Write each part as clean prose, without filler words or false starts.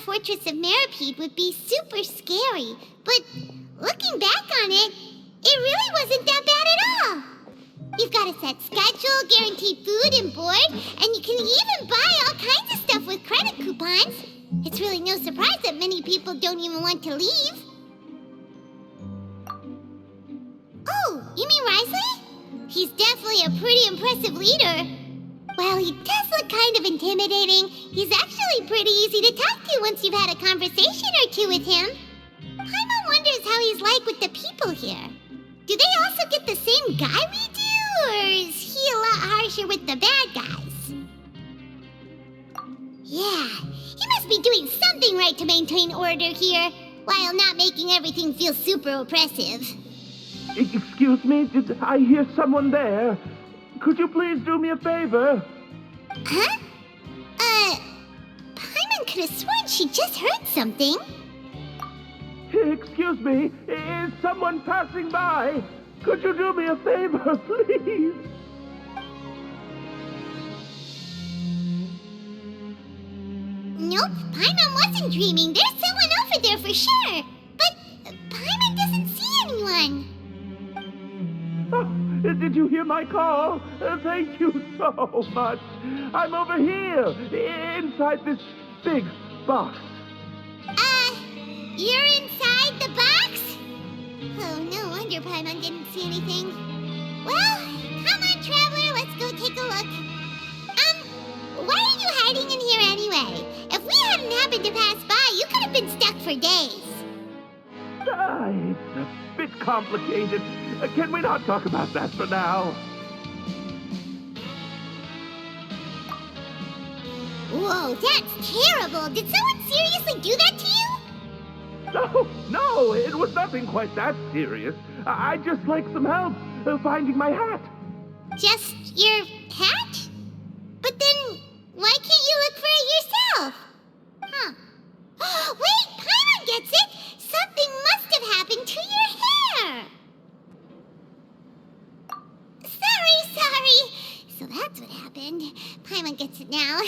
fortress of Maripede would be super scary, but looking back on it, it really wasn't that bad at all. You've got a set schedule, guaranteed food and board, and you can even buy all kinds of stuff with credit coupons. It's really no surprise that many people don't even want to leave. Oh, you mean Wriothesley? He's definitely a pretty impressive leader. While he does look kind of intimidating, he's actually pretty easy to talk to once you've had a conversation or two with him. Paimon wonders how he's like with the people here. Do they also get the same guy we do, or is he a lot harsher with the bad guys? Yeah, he must be doing something right to maintain order here, while not making everything feel super oppressive. Excuse me, did I hear someone there? Could you please do me a favor? Huh? Paimon could have sworn she just heard something. Excuse me, is someone passing by? Could you do me a favor, please? Nope, Paimon wasn't dreaming. There's someone over there for sure. But Paimon doesn't see anyone. Oh, did you hear my call? Thank you so much. I'm over here, inside this big box. You're inside the box? Oh, no wonder Paimon didn't see anything. Well, come on, Traveler, let's go take a look. Why are you hiding in here anyway? If we hadn't happened to pass by, you could have been stuck for days. It's a bit complicated. Can we not talk about that for now? Whoa, that's terrible. Did someone seriously do that to you? No, it was nothing quite that serious. I'd just like some help finding my hat. Just your hat? But then, why can't you look for it yourself? Huh. Wait, Paimon gets it! Something must have happened to your hair! Sorry. So that's what happened. Paimon gets it now.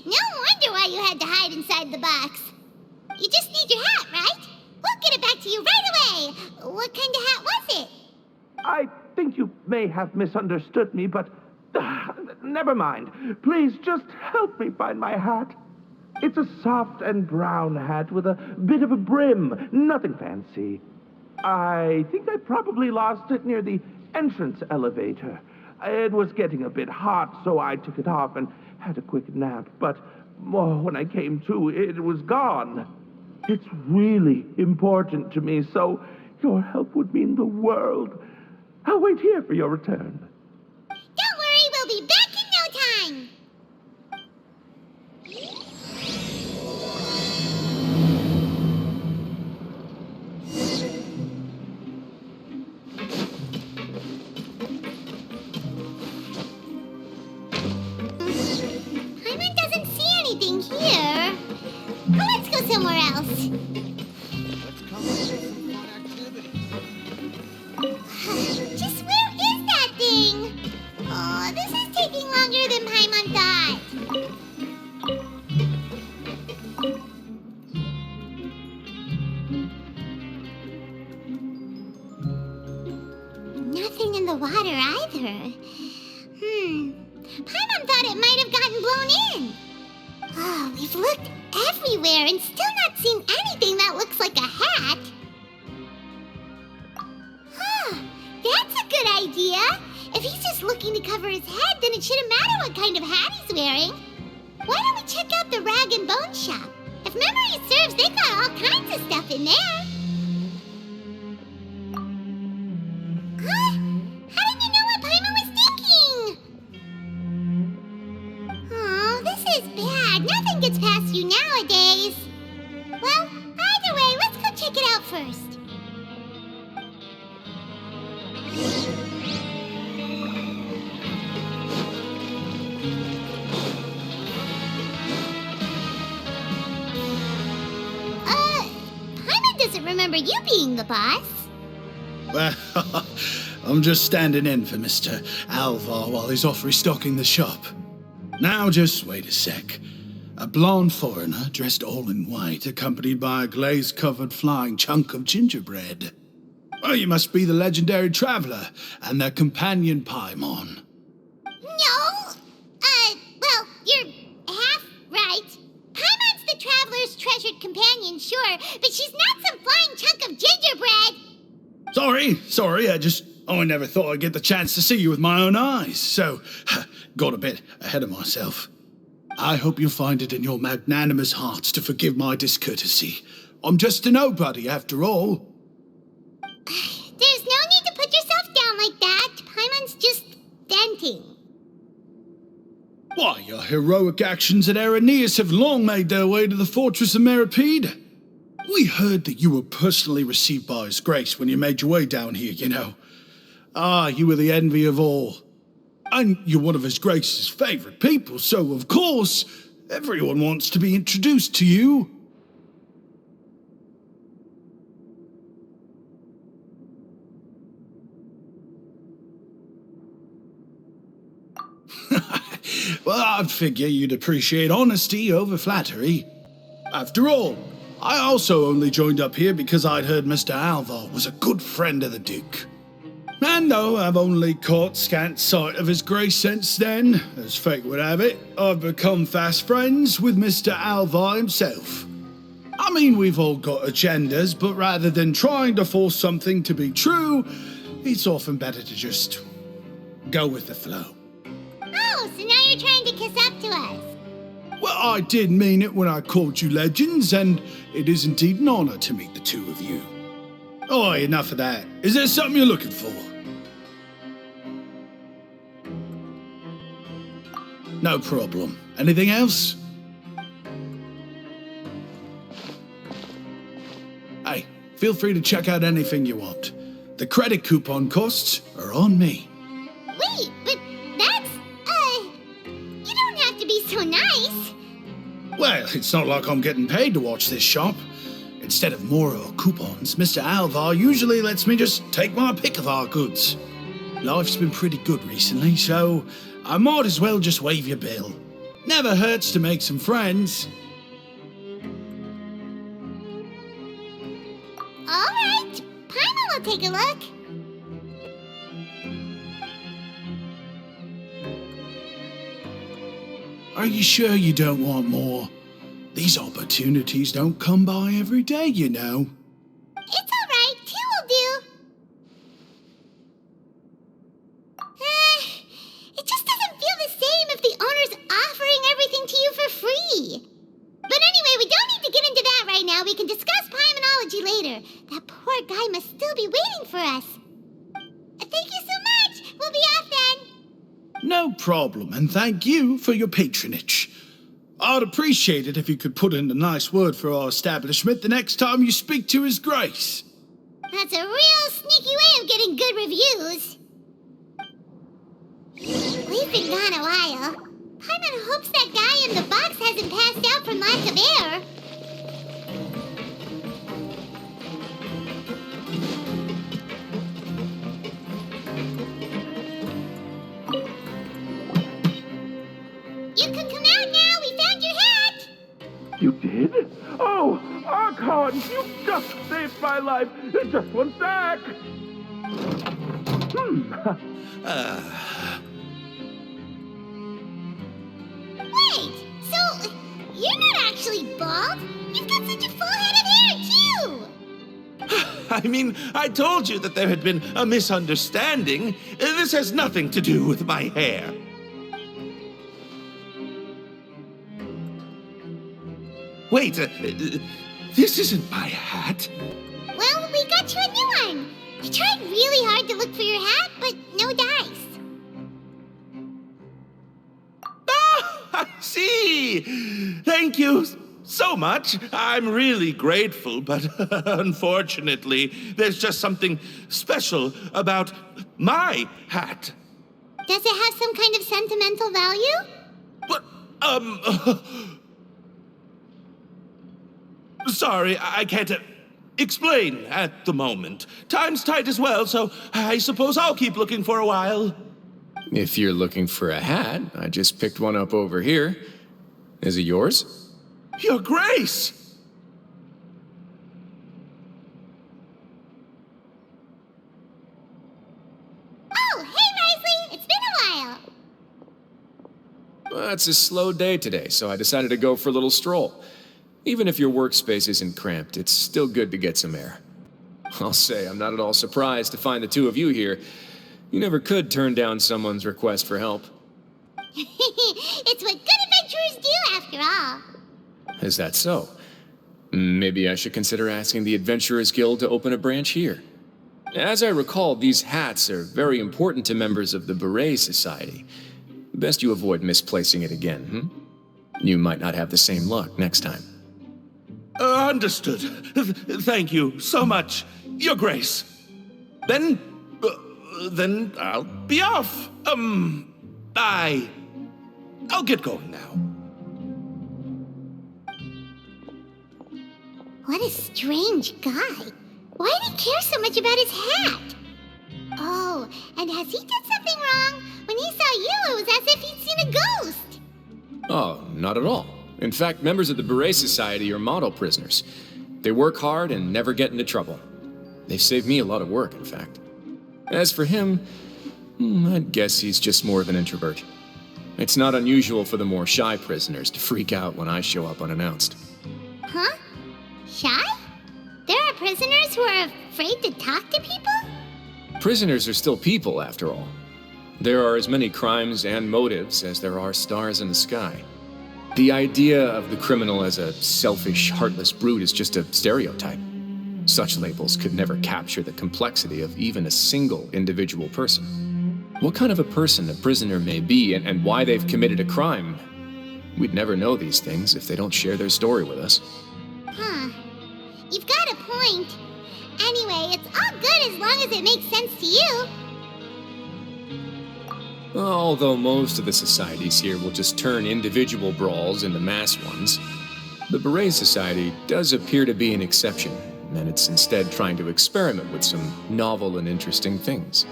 No wonder why you had to hide inside the box. You just need your hat, right? We'll get it back to you right away. What kind of hat was it? I think you may have misunderstood me, but never mind. Please just help me find my hat. It's a soft and brown hat with a bit of a brim. Nothing fancy. I think I probably lost it near the entrance elevator. It was getting a bit hot, so I took it off and had a quick nap. But when I came to, it was gone. It's really important to me, so your help would mean the world. I'll wait here for your return. Don't worry, we'll be back in no time. Paimon doesn't see anything here. Let's go somewhere else. Let's come up with some fun activities. Just where is that thing? Oh, this is taking longer than Paimon thought. Nothing in the water either. Paimon thought it might have gotten blown in. Oh, we've looked everywhere and still not seen anything that looks like a hat. That's a good idea. If he's just looking to cover his head, then it shouldn't matter what kind of hat he's wearing. Why don't we check out the rag and bone shop? If memory serves, they got all kinds of stuff in there. Huh? How did you know what Paimon was thinking? Oh, this is bad. Nothing gets past you nowadays. Well, either way, let's go check it out first. Paimon doesn't remember you being the boss. Well, I'm just standing in for Mr. Alvar while he's off restocking the shop. Now, just wait a sec. A blonde foreigner dressed all in white, accompanied by a glaze-covered flying chunk of gingerbread. Oh, you must be the legendary traveler and their companion Paimon. No! Well, you're half right. Paimon's the traveler's treasured companion, sure, but she's not some flying chunk of gingerbread! Sorry, I never thought I'd get the chance to see you with my own eyes, so got a bit ahead of myself. I hope you find it in your magnanimous hearts to forgive my discourtesy. I'm just a nobody, after all. There's no need to put yourself down like that. Paimon's just venting. Why, your heroic actions at Araneus have long made their way to the fortress of Meripede. We heard that you were personally received by His Grace when you made your way down here, you know. Ah, you were the envy of all. And you're one of His Grace's favorite people, so of course, everyone wants to be introduced to you. Well, I'd figure you'd appreciate honesty over flattery. After all, I also only joined up here because I'd heard Mr. Alvar was a good friend of the Duke. And though I've only caught scant sight of His Grace since then, as fate would have it, I've become fast friends with Mr. Alvar himself. I mean, we've all got agendas, but rather than trying to force something to be true, it's often better to just go with the flow. Oh, so now you're trying to kiss up to us. Well, I did mean it when I called you legends, and it is indeed an honor to meet the two of you. Oh, enough of that. Is there something you're looking for? No problem. Anything else? Hey, feel free to check out anything you want. The credit coupon costs are on me. Wait, but that's, you don't have to be so nice. Well, it's not like I'm getting paid to watch this shop. Instead of more coupons, Mr. Alvar usually lets me just take my pick of our goods. Life's been pretty good recently, so I might as well just waive your bill. Never hurts to make some friends. All right, Paimon will take a look. Are you sure you don't want more? These opportunities don't come by every day, you know. It's all right, 2 will do. It just doesn't feel the same if the owner's offering everything to you for free. But anyway, we don't need to get into that right now. We can discuss Paimonology later. That poor guy must still be waiting for us. Thank you so much. We'll be off then. No problem, and thank you for your patronage. I'd appreciate it if you could put in a nice word for our establishment the next time you speak to His Grace. That's a real sneaky way of getting good reviews. We've been gone a while. Paimon hopes that guy in the box hasn't passed out from lack of air. You can come out now. We found your hat. You did? Oh, Archon, you just saved my life. Just one sec. Wait, so you're not actually bald? You've got such a full head of hair, too! I mean, I told you that there had been a misunderstanding. This has nothing to do with my hair. Wait, this isn't my hat. Well, we got you a new one. We tried really hard to look for your hat, but no dice. Ah, I see. Thank you so much. I'm really grateful, but unfortunately, there's just something special about my hat. Does it have some kind of sentimental value? But, sorry, I can't explain at the moment. Time's tight as well, so I suppose I'll keep looking for a while. If you're looking for a hat, I just picked one up over here. Is it yours? Your Grace! Oh, hey, Wriothesley! It's been a while! Well, it's a slow day today, so I decided to go for a little stroll. Even if your workspace isn't cramped, it's still good to get some air. I'll say I'm not at all surprised to find the two of you here. You never could turn down someone's request for help. It's what good adventurers do, after all. Is that so? Maybe I should consider asking the Adventurers Guild to open a branch here. As I recall, these hats are very important to members of the Beret Society. Best you avoid misplacing it again, You might not have the same luck next time. Understood. Thank you so much, Your Grace. Then I'll be off. I'll get going now. What a strange guy. Why did he care so much about his hat? Oh, and has he done something wrong? When he saw you, it was as if he'd seen a ghost. Oh, not at all. In fact, members of the Beret Society are model prisoners. They work hard and never get into trouble. They've saved me a lot of work, in fact. As for him, I'd guess he's just more of an introvert. It's not unusual for the more shy prisoners to freak out when I show up unannounced. Huh? Shy? There are prisoners who are afraid to talk to people? Prisoners are still people, after all. There are as many crimes and motives as there are stars in the sky. The idea of the criminal as a selfish, heartless brute is just a stereotype. Such labels could never capture the complexity of even a single individual person. What kind of a person a prisoner may be and why they've committed a crime, we'd never know these things if they don't share their story with us. Huh. You've got a point. Anyway, it's all good as long as it makes sense to you. Although most of the societies here will just turn individual brawls into mass ones, the Beret Society does appear to be an exception, and it's instead trying to experiment with some novel and interesting things.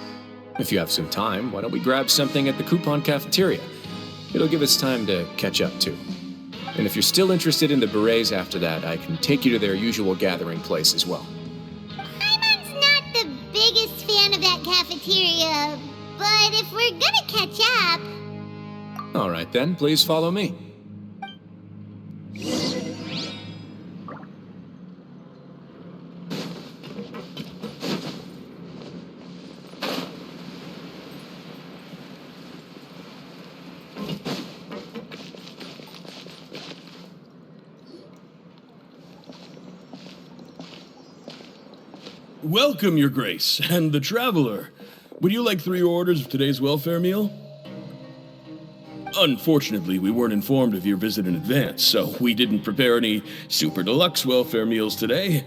If you have some time, why don't we grab something at the Coupon Cafeteria? It'll give us time to catch up, too. And if you're still interested in the Berets after that, I can take you to their usual gathering place as well. Paimon's not the biggest fan of that cafeteria, but if we're gonna catch up... All right, then, please follow me. Welcome, Your Grace, and the Traveler. Would you like 3 orders of today's welfare meal? Unfortunately, we weren't informed of your visit in advance, so we didn't prepare any super deluxe welfare meals today.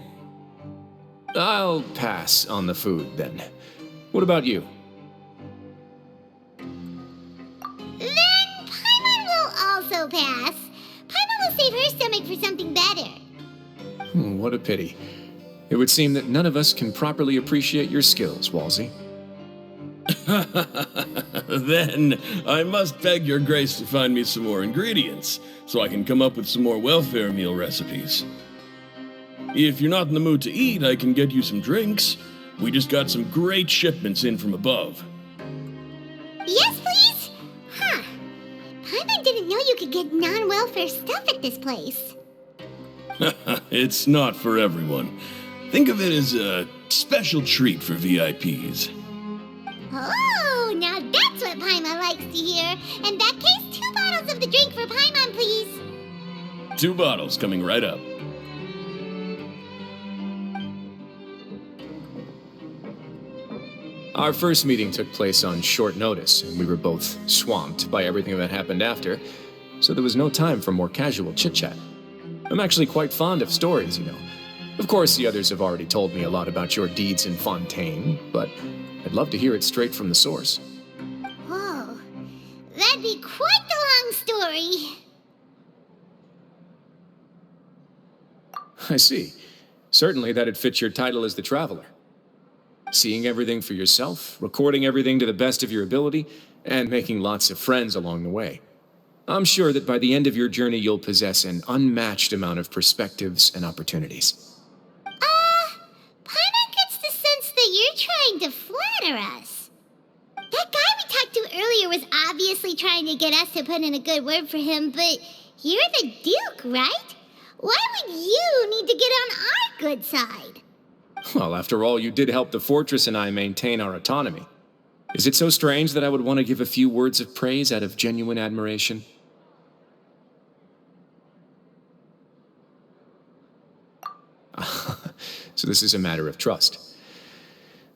I'll pass on the food, then. What about you? Then Paimon will also pass. Paimon will save her stomach for something better. What a pity. It would seem that none of us can properly appreciate your skills, Walsey. Then I must beg Your Grace to find me some more ingredients, so I can come up with some more welfare meal recipes. If you're not in the mood to eat, I can get you some drinks. We just got some great shipments in from above. Yes, please? Huh. Paimon didn't know you could get non-welfare stuff at this place. It's not for everyone. Think of it as a special treat for VIPs. Oh, now that's what Paimon likes to hear. In that case, 2 bottles of the drink for Paimon, please. 2 bottles coming right up. Our first meeting took place on short notice, and we were both swamped by everything that happened after, so there was no time for more casual chit-chat. I'm actually quite fond of stories, you know. Of course, the others have already told me a lot about your deeds in Fontaine, but I'd love to hear it straight from the source. Whoa. That'd be quite the long story. I see. Certainly that'd fit your title as the Traveler. Seeing everything for yourself, recording everything to the best of your ability, and making lots of friends along the way. I'm sure that by the end of your journey, you'll possess an unmatched amount of perspectives and opportunities. Paimon gets the sense that you're trying to flatter us. That guy we talked to earlier was obviously trying to get us to put in a good word for him, but you're the Duke, right? Why would you need to get on our good side? Well, after all, you did help the fortress and I maintain our autonomy. Is it so strange that I would want to give a few words of praise out of genuine admiration? So this is a matter of trust.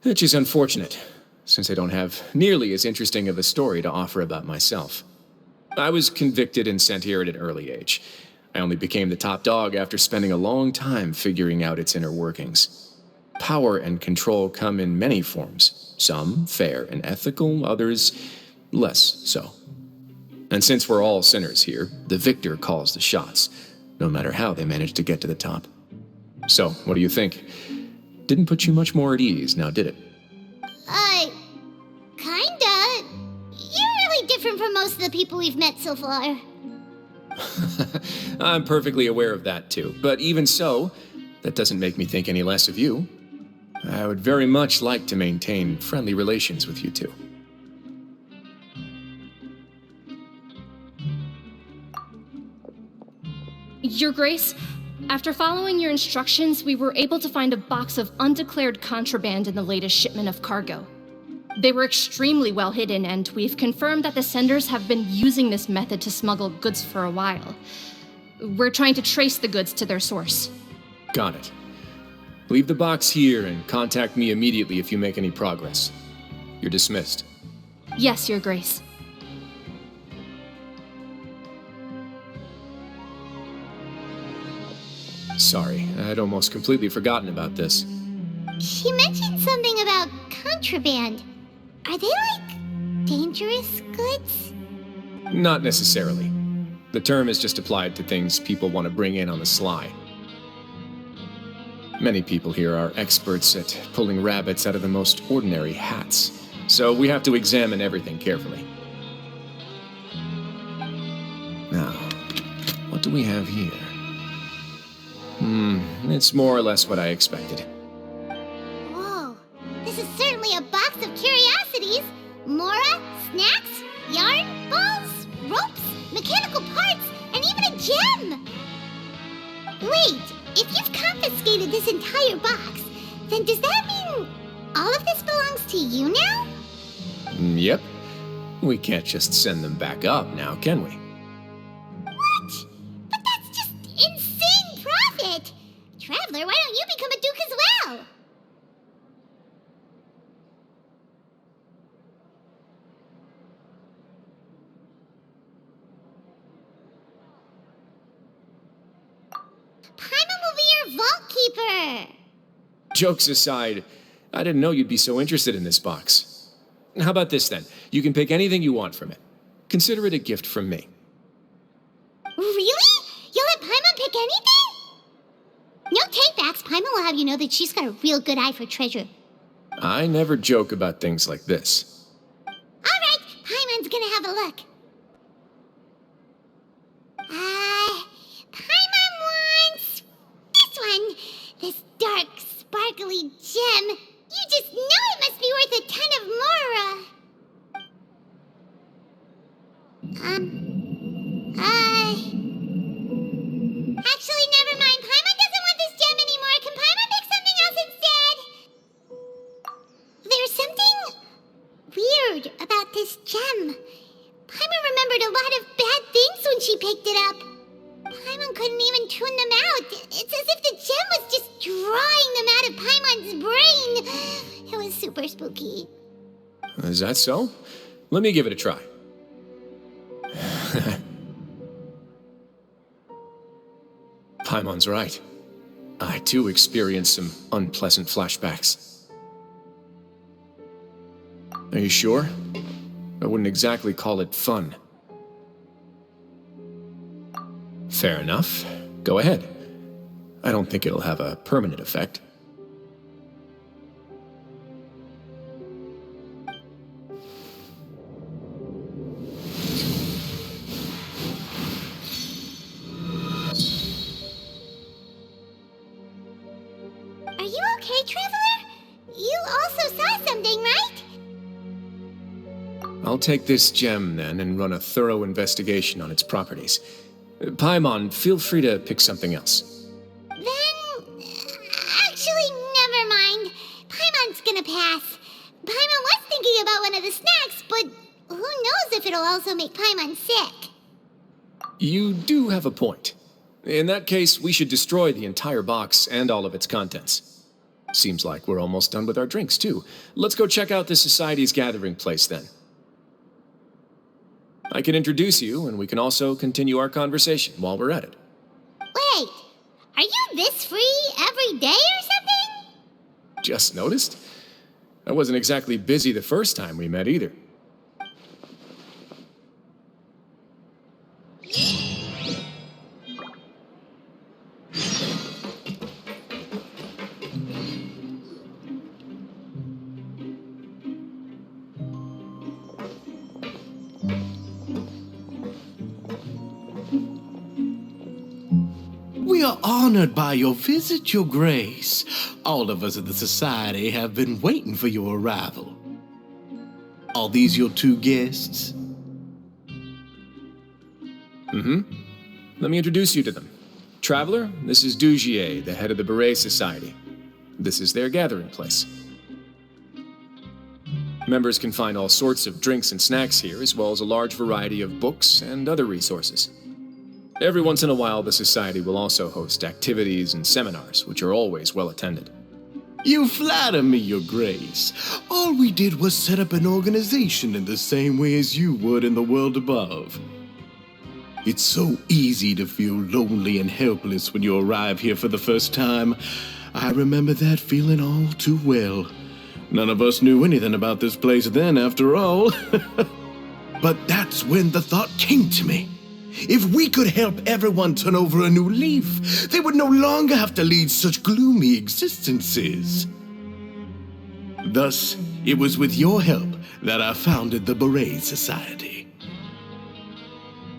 Which is unfortunate, since I don't have nearly as interesting of a story to offer about myself. I was convicted and sent here at an early age. I only became the top dog after spending a long time figuring out its inner workings. Power and control come in many forms, some fair and ethical, others less so. And since we're all sinners here, the victor calls the shots, no matter how they manage to get to the top. So, what do you think? Didn't put you much more at ease, now did it? Kinda. You're really different from most of the people we've met so far. I'm perfectly aware of that too, but even so, that doesn't make me think any less of you. I would very much like to maintain friendly relations with you two. Your Grace, after following your instructions, we were able to find a box of undeclared contraband in the latest shipment of cargo. They were extremely well hidden, and we've confirmed that the senders have been using this method to smuggle goods for a while. We're trying to trace the goods to their source. Got it. Leave the box here and contact me immediately if you make any progress. You're dismissed. Yes, Your Grace. Sorry, I'd almost completely forgotten about this. She mentioned something about contraband. Are they like dangerous goods? Not necessarily. The term is just applied to things people want to bring in on the sly. Many people here are experts at pulling rabbits out of the most ordinary hats, so we have to examine everything carefully. Now, what do we have here? It's more or less what I expected. Whoa, this is certainly a box of curiosities. Mora, snacks, yarn, balls, ropes, mechanical parts, and even a gem! Wait, if you've confiscated this entire box, then does that mean all of this belongs to you now? Yep. We can't just send them back up now, can we? What? But that's just insane profit! Traveler, why don't you become a duke as well? Paimon will be your vault keeper! Jokes aside, I didn't know you'd be so interested in this box. How about this then? You can pick anything you want from it. Consider it a gift from me. Really? You'll let Paimon pick anything? No take-backs. Paimon will have you know that she's got a real good eye for treasure. I never joke about things like this. Alright, Paimon's gonna have a look. Paimon wants this one. This dark, sparkly gem. You just know it must be worth a ton of mora. Actually, never mind. Paimon doesn't want this gem anymore. Can Paimon pick something else instead? There's something weird about this gem. Paimon remembered a lot of bad things when she picked it up. Paimon couldn't even tune them out. It's as if the gem was just drawing them out of Paimon's brain. It was super spooky. Is that so? Let me give it a try. Paimon's right. I too experienced some unpleasant flashbacks. Are you sure? I wouldn't exactly call it fun. Fair enough. Go ahead. I don't think it'll have a permanent effect. I'll take this gem then and run a thorough investigation on its properties. Paimon, feel free to pick something else. Then, actually, never mind. Paimon's gonna pass. Paimon was thinking about one of the snacks, but who knows if it'll also make Paimon sick. You do have a point. In that case, we should destroy the entire box and all of its contents. Seems like we're almost done with our drinks, too. Let's go check out the Society's gathering place, then. I can introduce you, and we can also continue our conversation while we're at it. Wait, are you this free every day or something? Just noticed? I wasn't exactly busy the first time we met, either. We are honored by your visit, Your Grace. All of us at the Society have been waiting for your arrival. Are these your two guests? Let me introduce you to them. Traveler, this is Dugier, the head of the Beret Society. This is their gathering place. Members can find all sorts of drinks and snacks here, as well as a large variety of books and other resources. Every once in a while, the Society will also host activities and seminars, which are always well attended. You flatter me, Your Grace. All we did was set up an organization in the same way as you would in the world above. It's so easy to feel lonely and helpless when you arrive here for the first time. I remember that feeling all too well. None of us knew anything about this place then, after all. But that's when the thought came to me. If we could help everyone turn over a new leaf, they would no longer have to lead such gloomy existences. Thus, it was with your help that I founded the Beret Society.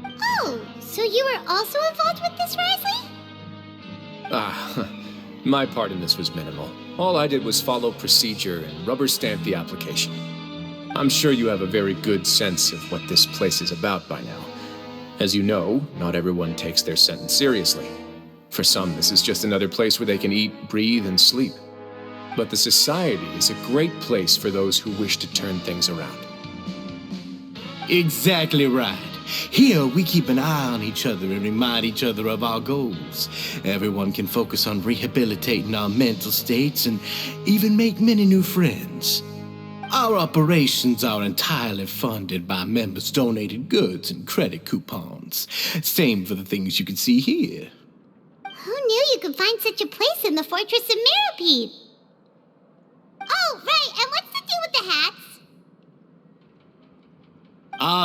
Oh, so you were also involved with this, Wriothesley? My part in this was minimal. All I did was follow procedure and rubber stamp the application. I'm sure you have a very good sense of what this place is about by now. As you know, not everyone takes their sentence seriously. For some, this is just another place where they can eat, breathe, and sleep. But the Society is a great place for those who wish to turn things around. Exactly right. Here, we keep an eye on each other and remind each other of our goals. Everyone can focus on rehabilitating our mental states and even make many new friends. Our operations are entirely funded by members' donated goods and credit coupons. Same for the things you can see here. Who knew you could find such a place in the Fortress of Mirapede? Oh, right, and what's the deal with the hats?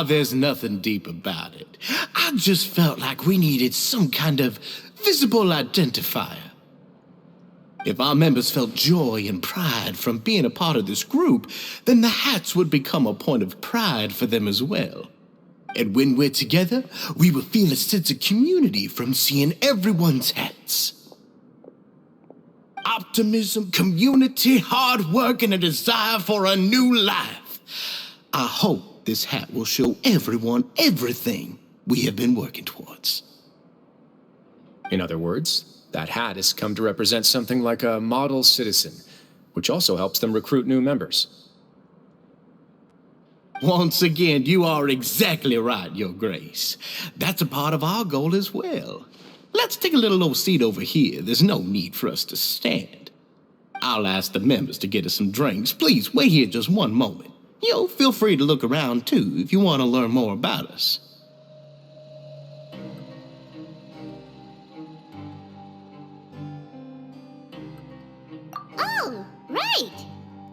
There's nothing deep about it. I just felt like we needed some kind of visible identifier. If our members felt joy and pride from being a part of this group, then the hats would become a point of pride for them as well. And when we're together, we will feel a sense of community from seeing everyone's hats. Optimism, community, hard work, and a desire for a new life. I hope this hat will show everyone everything we have been working towards. In other words, that hat has come to represent something like a model citizen, which also helps them recruit new members. Once again, you are exactly right, Your Grace. That's a part of our goal as well. Let's take a little old seat over here. There's no need for us to stand. I'll ask the members to get us some drinks. Please, wait here just one moment. Feel free to look around, too, if you want to learn more about us. Oh, right.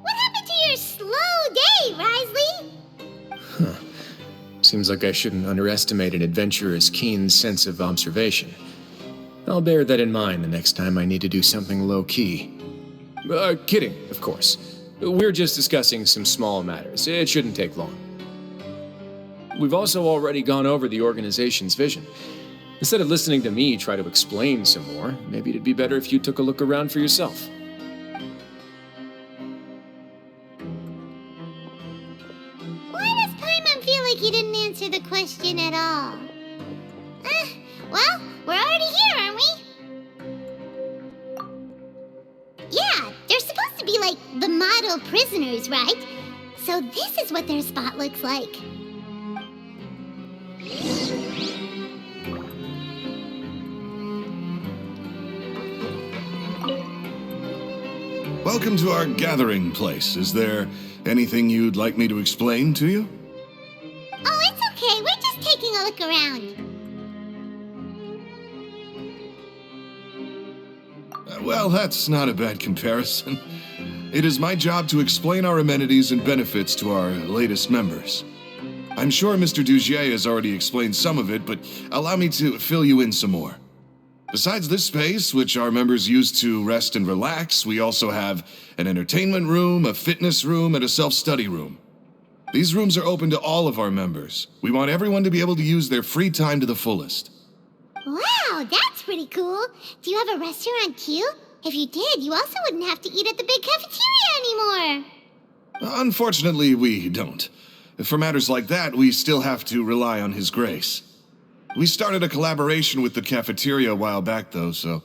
What happened to your slow day, Wriothesley? Seems like I shouldn't underestimate an adventurer's keen sense of observation. I'll bear that in mind the next time I need to do something low-key. Kidding, of course. We're just discussing some small matters. It shouldn't take long. We've also already gone over the organization's vision. Instead of listening to me try to explain some more, maybe it'd be better if you took a look around for yourself. Why does Paimon like he didn't answer the question at all. Well, we're already here, aren't we? Yeah, they're supposed to be like the model prisoners, right? So this is what their spot looks like. Welcome to our gathering place. Is there anything you'd like me to explain to you? Oh, it's okay. We're just taking a look around. Well, that's not a bad comparison. It is my job to explain our amenities and benefits to our latest members. I'm sure Mr. Dugier has already explained some of it, but allow me to fill you in some more. Besides this space, which our members use to rest and relax, we also have an entertainment room, a fitness room, and a self-study room. These rooms are open to all of our members. We want everyone to be able to use their free time to the fullest. Wow, that's pretty cool. Do you have a restaurant too? If you did, you also wouldn't have to eat at the big cafeteria anymore. Unfortunately, we don't. For matters like that, we still have to rely on His grace. We started a collaboration with the cafeteria a while back, though, so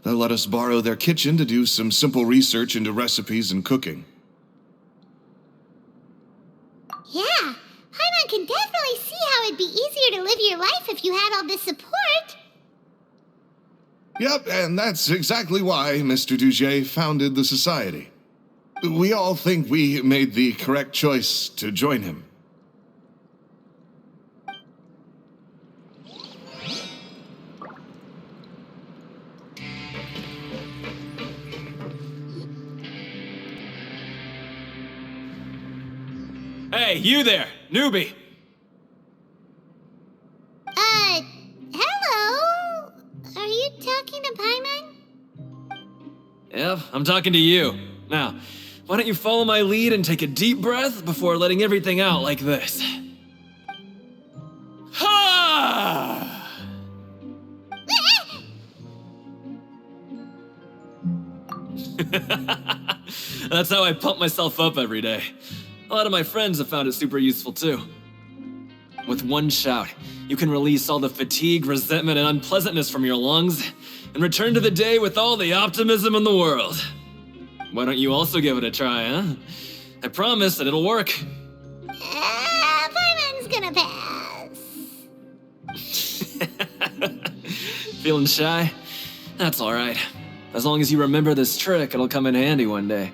they'll let us borrow their kitchen to do some simple research into recipes and cooking. Yeah, Paimon can definitely see how it'd be easier to live your life if you had all this support. Yep, and that's exactly why Mr. Dugier founded the society. We all think we made the correct choice to join him. Hey, you there, newbie! Hello? Are you talking to Paimon? Yep, I'm talking to you. Now, why don't you follow my lead and take a deep breath before letting everything out like this? Ha! That's how I pump myself up every day. A lot of my friends have found it super useful too. With one shout, you can release all the fatigue, resentment, and unpleasantness from your lungs and return to the day with all the optimism in the world. Why don't you also give it a try, huh? I promise that it'll work. Paimon's gonna pass. Feeling shy? That's alright. As long as you remember this trick, it'll come in handy one day.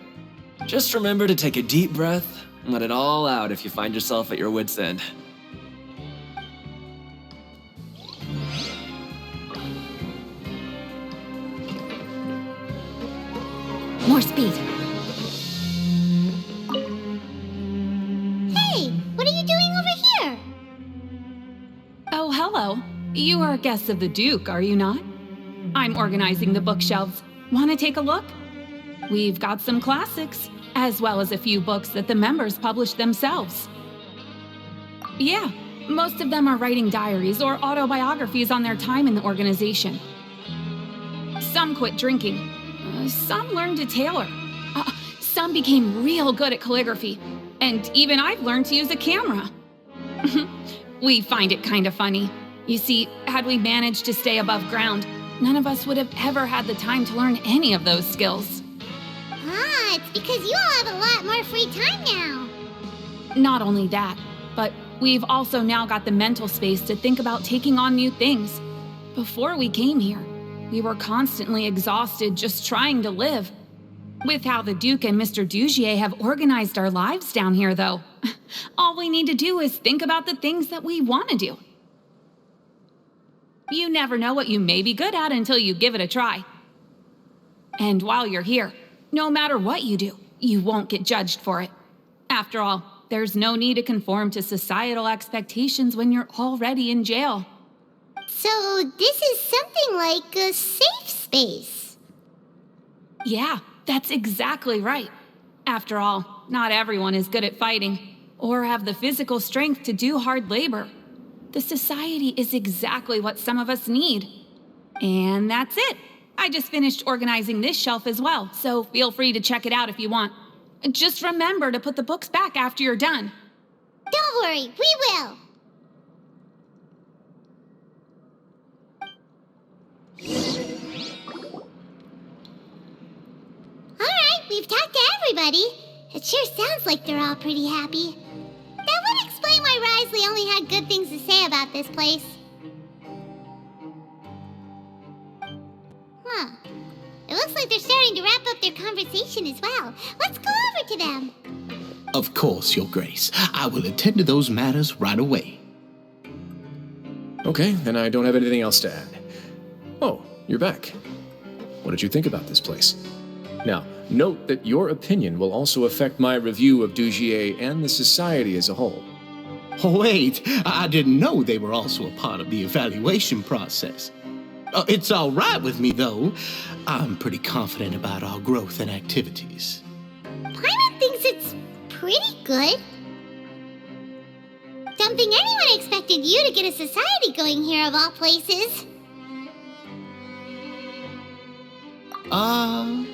Just remember to take a deep breath and let it all out if you find yourself at your wit's end. More speed. Hey, what are you doing over here? Oh, hello. You are guests of the Duke, are you not? I'm organizing the bookshelves. Want to take a look? We've got some classics, as well as a few books that the members publish themselves. Yeah, most of them are writing diaries or autobiographies on their time in the organization. Some quit drinking. Some learned to tailor. Some became real good at calligraphy. And even I've learned to use a camera. We find it kind of funny. You see, had we managed to stay above ground, none of us would have ever had the time to learn any of those skills. Ah, it's because you all have a lot more free time now. Not only that, but we've also now got the mental space to think about taking on new things. Before we came here, we were constantly exhausted just trying to live. With how the Duke and Mr. Dugier have organized our lives down here, though, all we need to do is think about the things that we want to do. You never know what you may be good at until you give it a try. And while you're here, no matter what you do, you won't get judged for it. After all, there's no need to conform to societal expectations when you're already in jail. So this is something like a safe space. Yeah, that's exactly right. After all, not everyone is good at fighting or have the physical strength to do hard labor. The society is exactly what some of us need. And that's it. I just finished organizing this shelf as well, so feel free to check it out if you want. Just remember to put the books back after you're done. Don't worry, we will. everybody. It sure sounds like they're all pretty happy. That would explain why Wriothesley only had good things to say about this place. Huh. It looks like they're starting to wrap up their conversation as well. Let's go over to them. Of course, Your Grace. I will attend to those matters right away. Okay, then I don't have anything else to add. Oh, you're back. What did you think about this place? Now, note that your opinion will also affect my review of Dugier and the society as a whole. Wait, I didn't know they were also a part of the evaluation process. It's all right with me, though. I'm pretty confident about our growth and activities. Paimon thinks it's pretty good. Don't think anyone expected you to get a society going here of all places.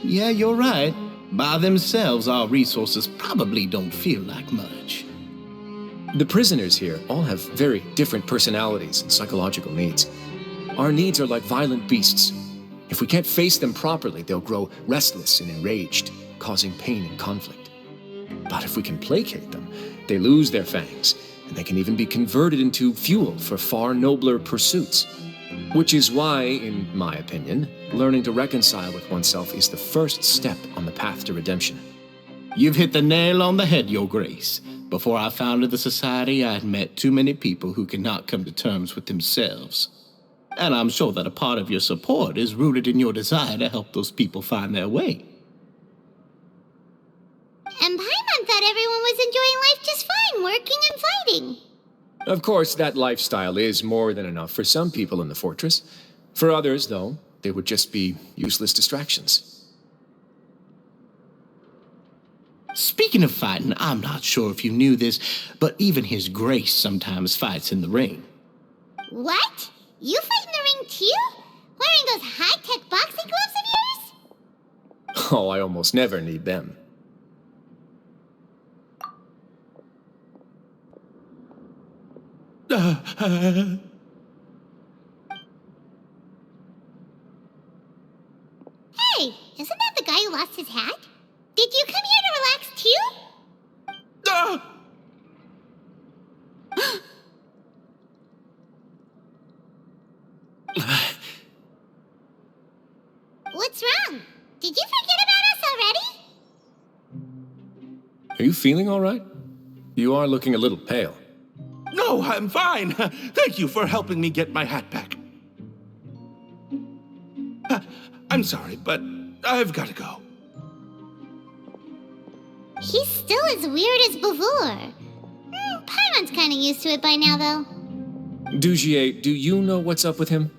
Yeah, you're right. By themselves, our resources probably don't feel like much. The prisoners here all have very different personalities and psychological needs. Our needs are like violent beasts. If we can't face them properly, they'll grow restless and enraged, causing pain and conflict. But if we can placate them, they lose their fangs, and they can even be converted into fuel for far nobler pursuits. Which is why, in my opinion, learning to reconcile with oneself is the first step on the path to redemption. You've hit the nail on the head, Your Grace. Before I founded the Society, I had met too many people who could not come to terms with themselves. And I'm sure that a part of your support is rooted in your desire to help those people find their way. And Paimon thought everyone was enjoying life just fine, working and fighting. Of course, that lifestyle is more than enough for some people in the fortress. For others, though, they would just be useless distractions. Speaking of fighting, I'm not sure if you knew this, but even His Grace sometimes fights in the ring. What? You fight in the ring too? Wearing those high-tech boxing gloves of yours? Oh, I almost never need them. Hey, isn't that the guy who lost his hat? Did you come here to relax too? What's wrong? Did you forget about us already? Are you feeling all right? You are looking a little pale. No, I'm fine. Thank you for helping me get my hat back. I'm sorry, but I've got to go. He's still as weird as before. Paimon's kind of used to it by now, though. Dugier, do you know what's up with him?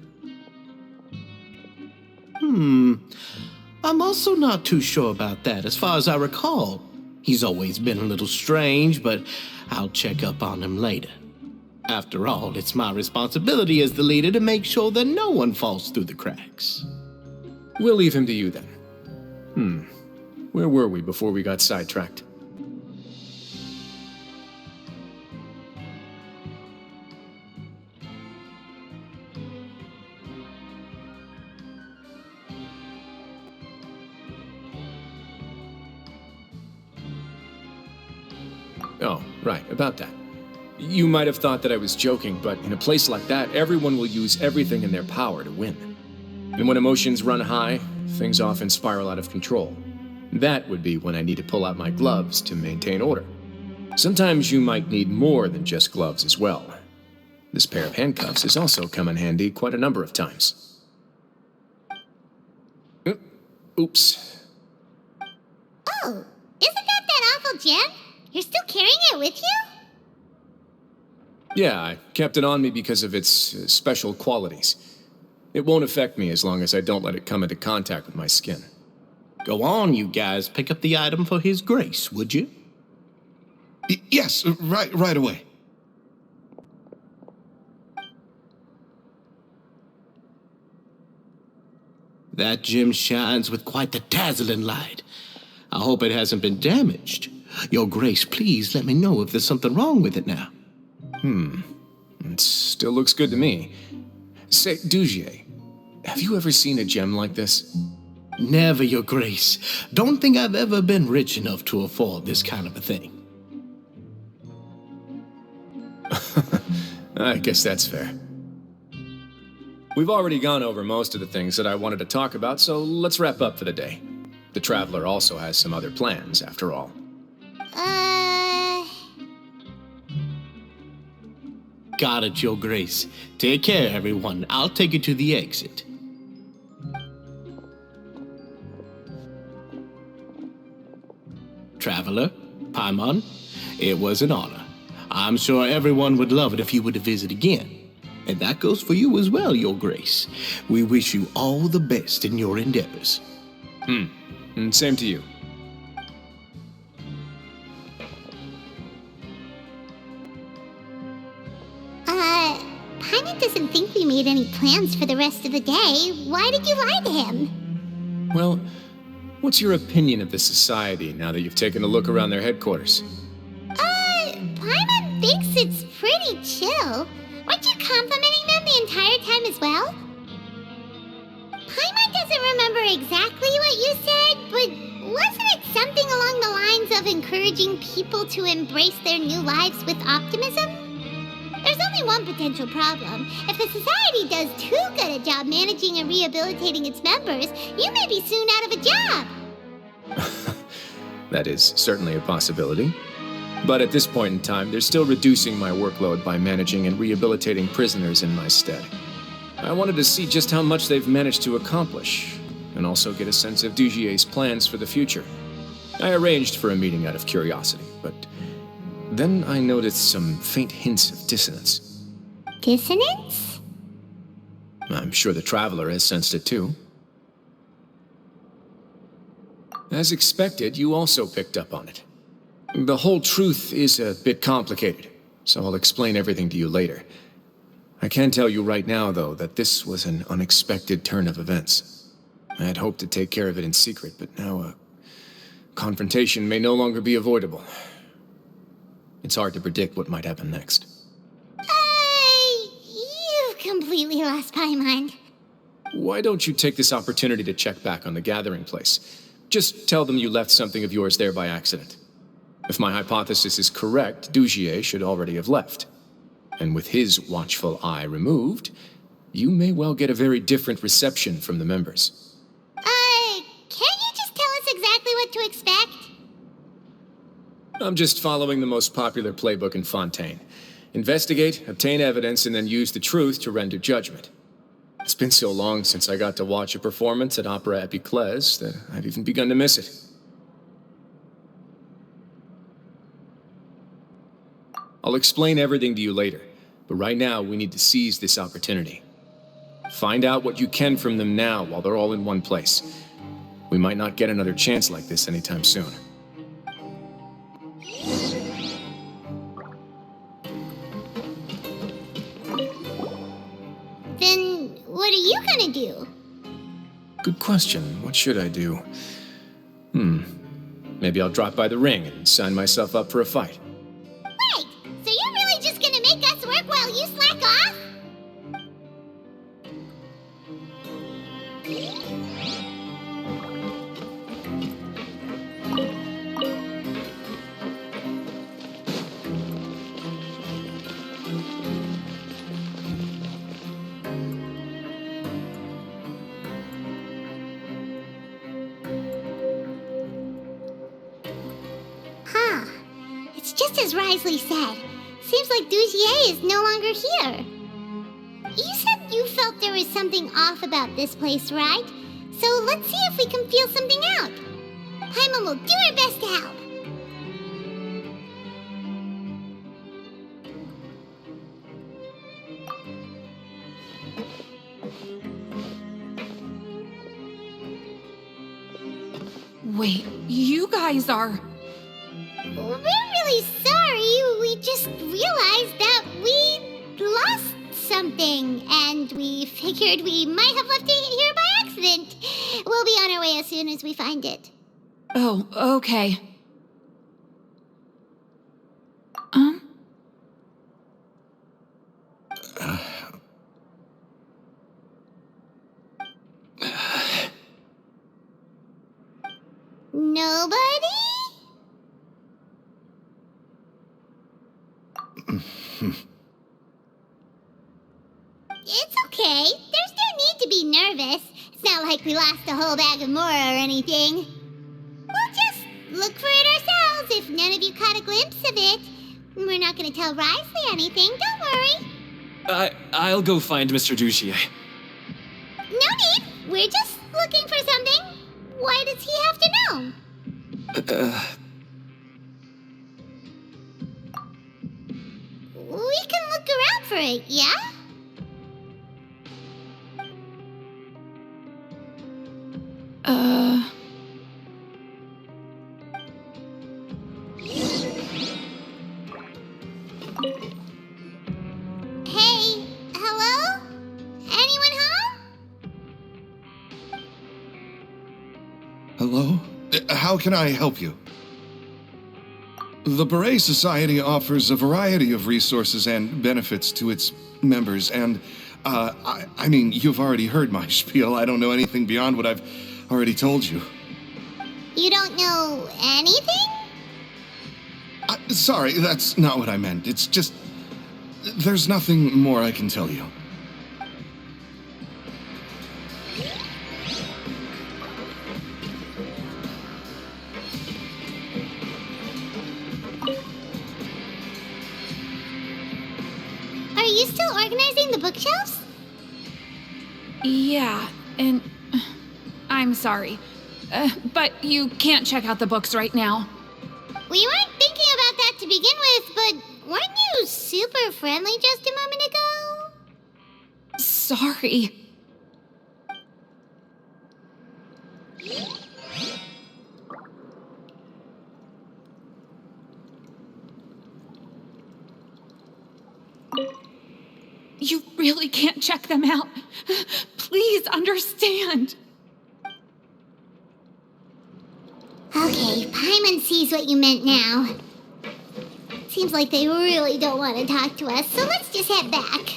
I'm also not too sure about that. As far as I recall, he's always been a little strange, but I'll check up on him later. After all, it's my responsibility as the leader to make sure that no one falls through the cracks. We'll leave him to you then. Where were we before we got sidetracked? Oh, right, about that. You might have thought that I was joking, but in a place like that, everyone will use everything in their power to win. And when emotions run high, things often spiral out of control. That would be when I need to pull out my gloves to maintain order. Sometimes you might need more than just gloves as well. This pair of handcuffs has also come in handy quite a number of times. Oops. Oh, isn't that awful gem? You're still carrying it with you? Yeah, I kept it on me because of its special qualities. It won't affect me as long as I don't let it come into contact with my skin. Go on, you guys. Pick up the item for His Grace, would you? Yes, right away. That gem shines with quite the dazzling light. I hope it hasn't been damaged. Your Grace, please let me know if there's something wrong with it now. It still looks good to me. Say, Dugier, have you ever seen a gem like this? Never, Your Grace. Don't think I've ever been rich enough to afford this kind of a thing. I guess that's fair. We've already gone over most of the things that I wanted to talk about, so let's wrap up for the day. The Traveler also has some other plans, after all. Got it, Your Grace. Take care, everyone. I'll take you to the exit. Traveler, Paimon, it was an honor. I'm sure everyone would love it if you were to visit again. And that goes for you as well, Your Grace. We wish you all the best in your endeavors. And same to you. Paimon doesn't think we made any plans for the rest of the day. Why did you lie to him? Well, what's your opinion of the society now that you've taken a look around their headquarters? Paimon thinks it's pretty chill. Weren't you complimenting them the entire time as well? Paimon doesn't remember exactly what you said, but wasn't it something along the lines of encouraging people to embrace their new lives with optimism? There's only one potential problem. If the society does too good a job managing and rehabilitating its members, you may be soon out of a job. That is certainly a possibility. But at this point in time, they're still reducing my workload by managing and rehabilitating prisoners in my stead. I wanted to see just how much they've managed to accomplish, and also get a sense of Dugier's plans for the future. I arranged for a meeting out of curiosity, but then I noticed some faint hints of dissonance. Dissonance? I'm sure the Traveler has sensed it too. As expected, you also picked up on it. The whole truth is a bit complicated, so I'll explain everything to you later. I can tell you right now, though, that this was an unexpected turn of events. I had hoped to take care of it in secret, but now a confrontation may no longer be avoidable. It's hard to predict what might happen next. You've completely lost my mind. Why don't you take this opportunity to check back on the gathering place? Just tell them you left something of yours there by accident. If my hypothesis is correct, Dugier should already have left. And with his watchful eye removed, you may well get a very different reception from the members. Can't you just tell us exactly what to expect? I'm just following the most popular playbook in Fontaine. Investigate, obtain evidence, and then use the truth to render judgment. It's been so long since I got to watch a performance at Opera Epiclese that I've even begun to miss it. I'll explain everything to you later, but right now we need to seize this opportunity. Find out what you can from them now while they're all in one place. We might not get another chance like this anytime soon. Then what are you gonna do? Good question. What should I do? Maybe I'll drop by the ring and sign myself up for a fight. Wait, so you're really just gonna make us work while you slack off? It's just as Wriothesley said. Seems like Dugier is no longer here. You said you felt there was something off about this place, right? So let's see if we can feel something out. Paimon will do her best to help. Wait, you guys are... We're really sorry. We just realized that we lost something, and we figured we might have left it here by accident. We'll be on our way as soon as we find it. Oh, okay. It's okay. There's no need to be nervous. It's not like we lost a whole bag of Mora or anything. We'll just look for it ourselves if none of you caught a glimpse of it. We're not gonna tell Wriothesley anything, don't worry. I'll go find Mr. Duchier. No need. We're just looking for something. Why does he have to know? We can look around for it, yeah? Hey, hello? Anyone home? Hello? How can I help you? The Beret Society offers a variety of resources and benefits to its members, and, I mean, you've already heard my spiel. I don't know anything beyond what I've already told you. You don't know anything? Sorry, that's not what I meant. It's just... there's nothing more I can tell you. Are you still organizing the bookshelves? Yeah, and I'm sorry. But you can't check out the books right now. We weren't thinking about that to begin with, but weren't you super friendly just a moment ago? Sorry. You really can't check them out. Please understand. Okay, Paimon sees what you meant now. Seems like they really don't want to talk to us, so let's just head back.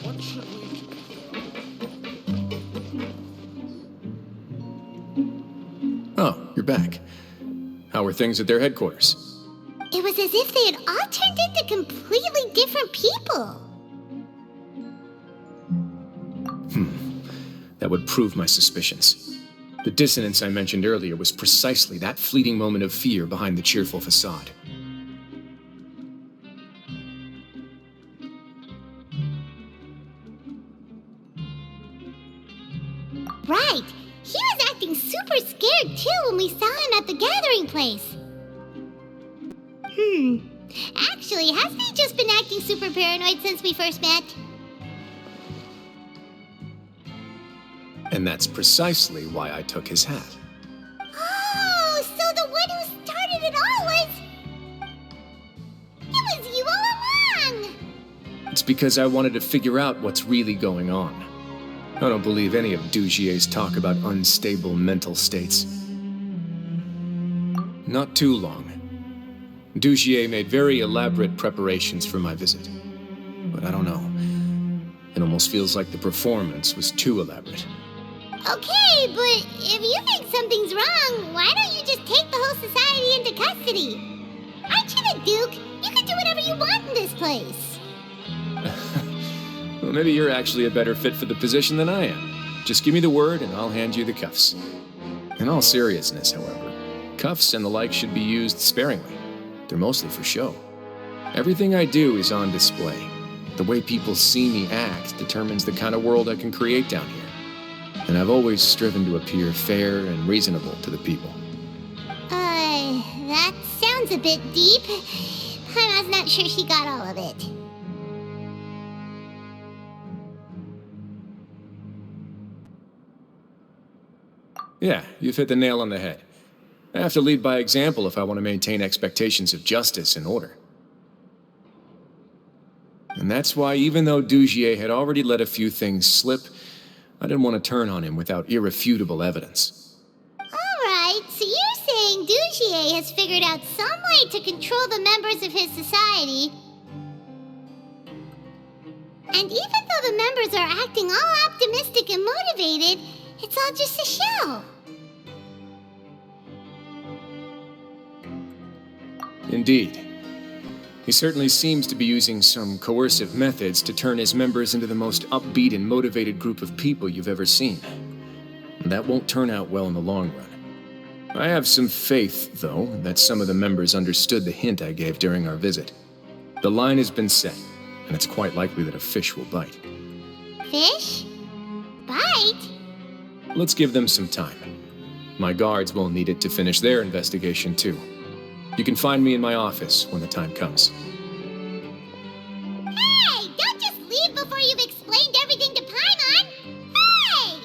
What should we do? Oh, you're back. How are things at their headquarters? It was as if they had all turned into completely different people. That would prove my suspicions. The dissonance I mentioned earlier was precisely that fleeting moment of fear behind the cheerful facade. Right. He was acting super scared too when we saw him at the gathering place. Actually, hasn't he just been acting super paranoid since we first met? And that's precisely why I took his hat. Oh, so the one who started it all was... It was you all along! It's because I wanted to figure out what's really going on. I don't believe any of Dugier's talk about unstable mental states. Not too long. Dugier made very elaborate preparations for my visit. But I don't know. It almost feels like the performance was too elaborate. Okay, but if you think something's wrong, why don't you just take the whole society into custody? Aren't you the Duke? You can do whatever you want in this place. Well, maybe you're actually a better fit for the position than I am. Just give me the word and I'll hand you the cuffs. In all seriousness, however, cuffs and the like should be used sparingly. They're mostly for show. Everything I do is on display. The way people see me act determines the kind of world I can create down here. And I've always striven to appear fair and reasonable to the people. That sounds a bit deep. Paimon's not sure she got all of it. Yeah, you've hit the nail on the head. I have to lead by example if I want to maintain expectations of justice and order. And that's why, even though Dugier had already let a few things slip, I didn't want to turn on him without irrefutable evidence. Alright, so you're saying Dugier has figured out some way to control the members of his society. And even though the members are acting all optimistic and motivated, it's all just a show. Indeed. He certainly seems to be using some coercive methods to turn his members into the most upbeat and motivated group of people you've ever seen. And that won't turn out well in the long run. I have some faith, though, that some of the members understood the hint I gave during our visit. The line has been set, and it's quite likely that a fish will bite. Fish? Bite? Let's give them some time. My guards will need it to finish their investigation, too. You can find me in my office when the time comes. Hey! Don't just leave before you've explained everything to Paimon! Hey!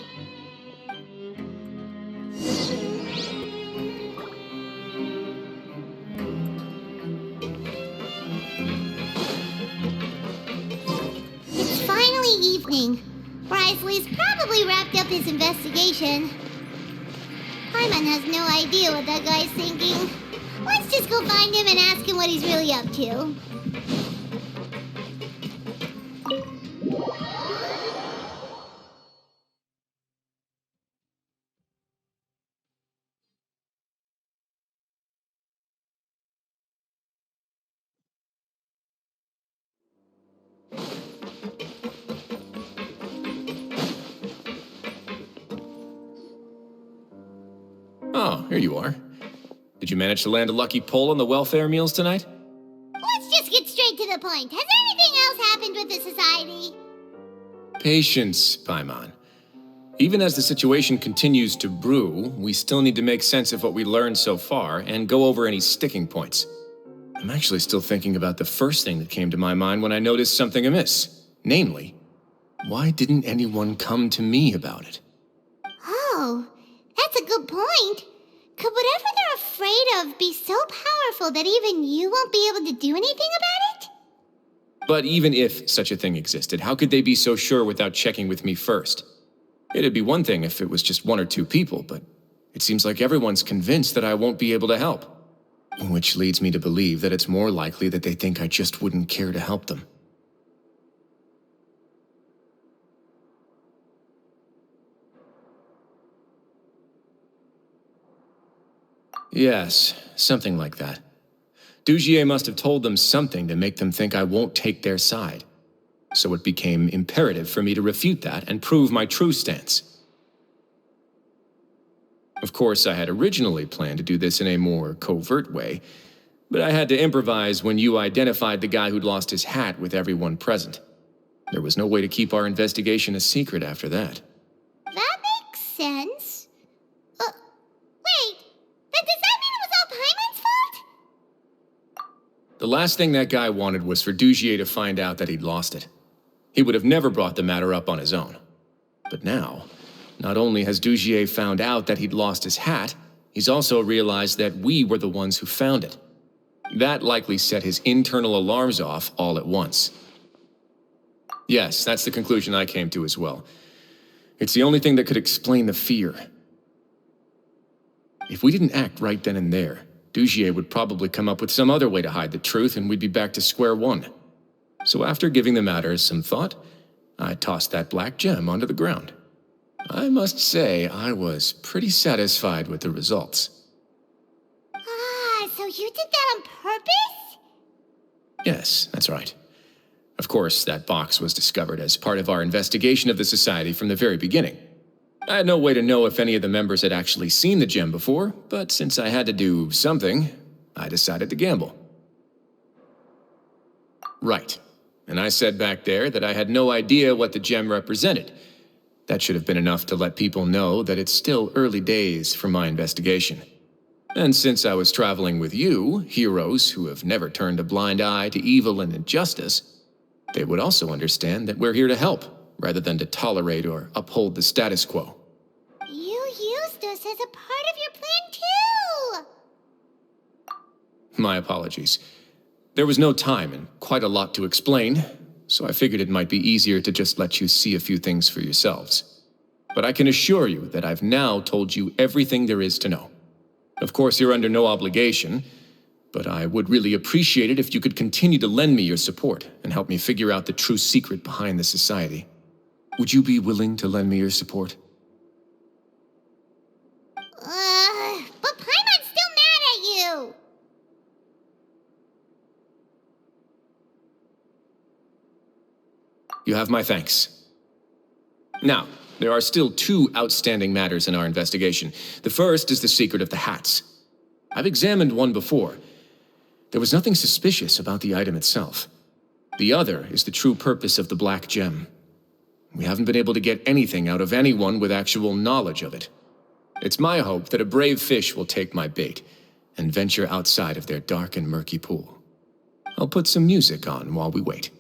It's finally evening. Wriothesley's probably wrapped up his investigation. Paimon has no idea what that guy's thinking. Let's just go find him and ask him what he's really up to. Oh, here you are. Did you manage to land a lucky pull on the welfare meals tonight? Let's just get straight to the point. Has anything else happened with the society? Patience, Paimon. Even as the situation continues to brew, we still need to make sense of what we learned so far and go over any sticking points. I'm actually still thinking about the first thing that came to my mind when I noticed something amiss. Namely, why didn't anyone come to me about it? Oh, that's a good point. Could whatever they're afraid of be so powerful that even you won't be able to do anything about it? But even if such a thing existed, how could they be so sure without checking with me first? It'd be one thing if it was just one or two people, but it seems like everyone's convinced that I won't be able to help. Which leads me to believe that it's more likely that they think I just wouldn't care to help them. Yes, something like that. Dugier must have told them something to make them think I won't take their side. So it became imperative for me to refute that and prove my true stance. Of course, I had originally planned to do this in a more covert way, but I had to improvise when you identified the guy who'd lost his hat with everyone present. There was no way to keep our investigation a secret after that. That makes sense. Wait, then does that mean it was all Paimon's fault? The last thing that guy wanted was for Dugier to find out that he'd lost it. He would have never brought the matter up on his own. But now, not only has Dugier found out that he'd lost his hat, he's also realized that we were the ones who found it. That likely set his internal alarms off all at once. Yes, that's the conclusion I came to as well. It's the only thing that could explain the fear. If we didn't act right then and there, Dugier would probably come up with some other way to hide the truth and we'd be back to square one. So after giving the matter some thought, I tossed that black gem onto the ground. I must say, I was pretty satisfied with the results. Ah, so you did that on purpose? Yes, that's right. Of course, that box was discovered as part of our investigation of the Society from the very beginning. I had no way to know if any of the members had actually seen the gem before, but since I had to do something, I decided to gamble. Right. And I said back there that I had no idea what the gem represented. That should have been enough to let people know that it's still early days for my investigation. And since I was traveling with you, heroes who have never turned a blind eye to evil and injustice, they would also understand that we're here to help, rather than to tolerate or uphold the status quo. You used us as a part of your plan too! My apologies. There was no time and quite a lot to explain, so I figured it might be easier to just let you see a few things for yourselves. But I can assure you that I've now told you everything there is to know. Of course, you're under no obligation, but I would really appreciate it if you could continue to lend me your support and help me figure out the true secret behind the Society. Would you be willing to lend me your support? But Paimon's still mad at you! You have my thanks. Now, there are still 2 outstanding matters in our investigation. The first is the secret of the hats. I've examined one before. There was nothing suspicious about the item itself. The other is the true purpose of the black gem. We haven't been able to get anything out of anyone with actual knowledge of it. It's my hope that a brave fish will take my bait and venture outside of their dark and murky pool. I'll put some music on while we wait.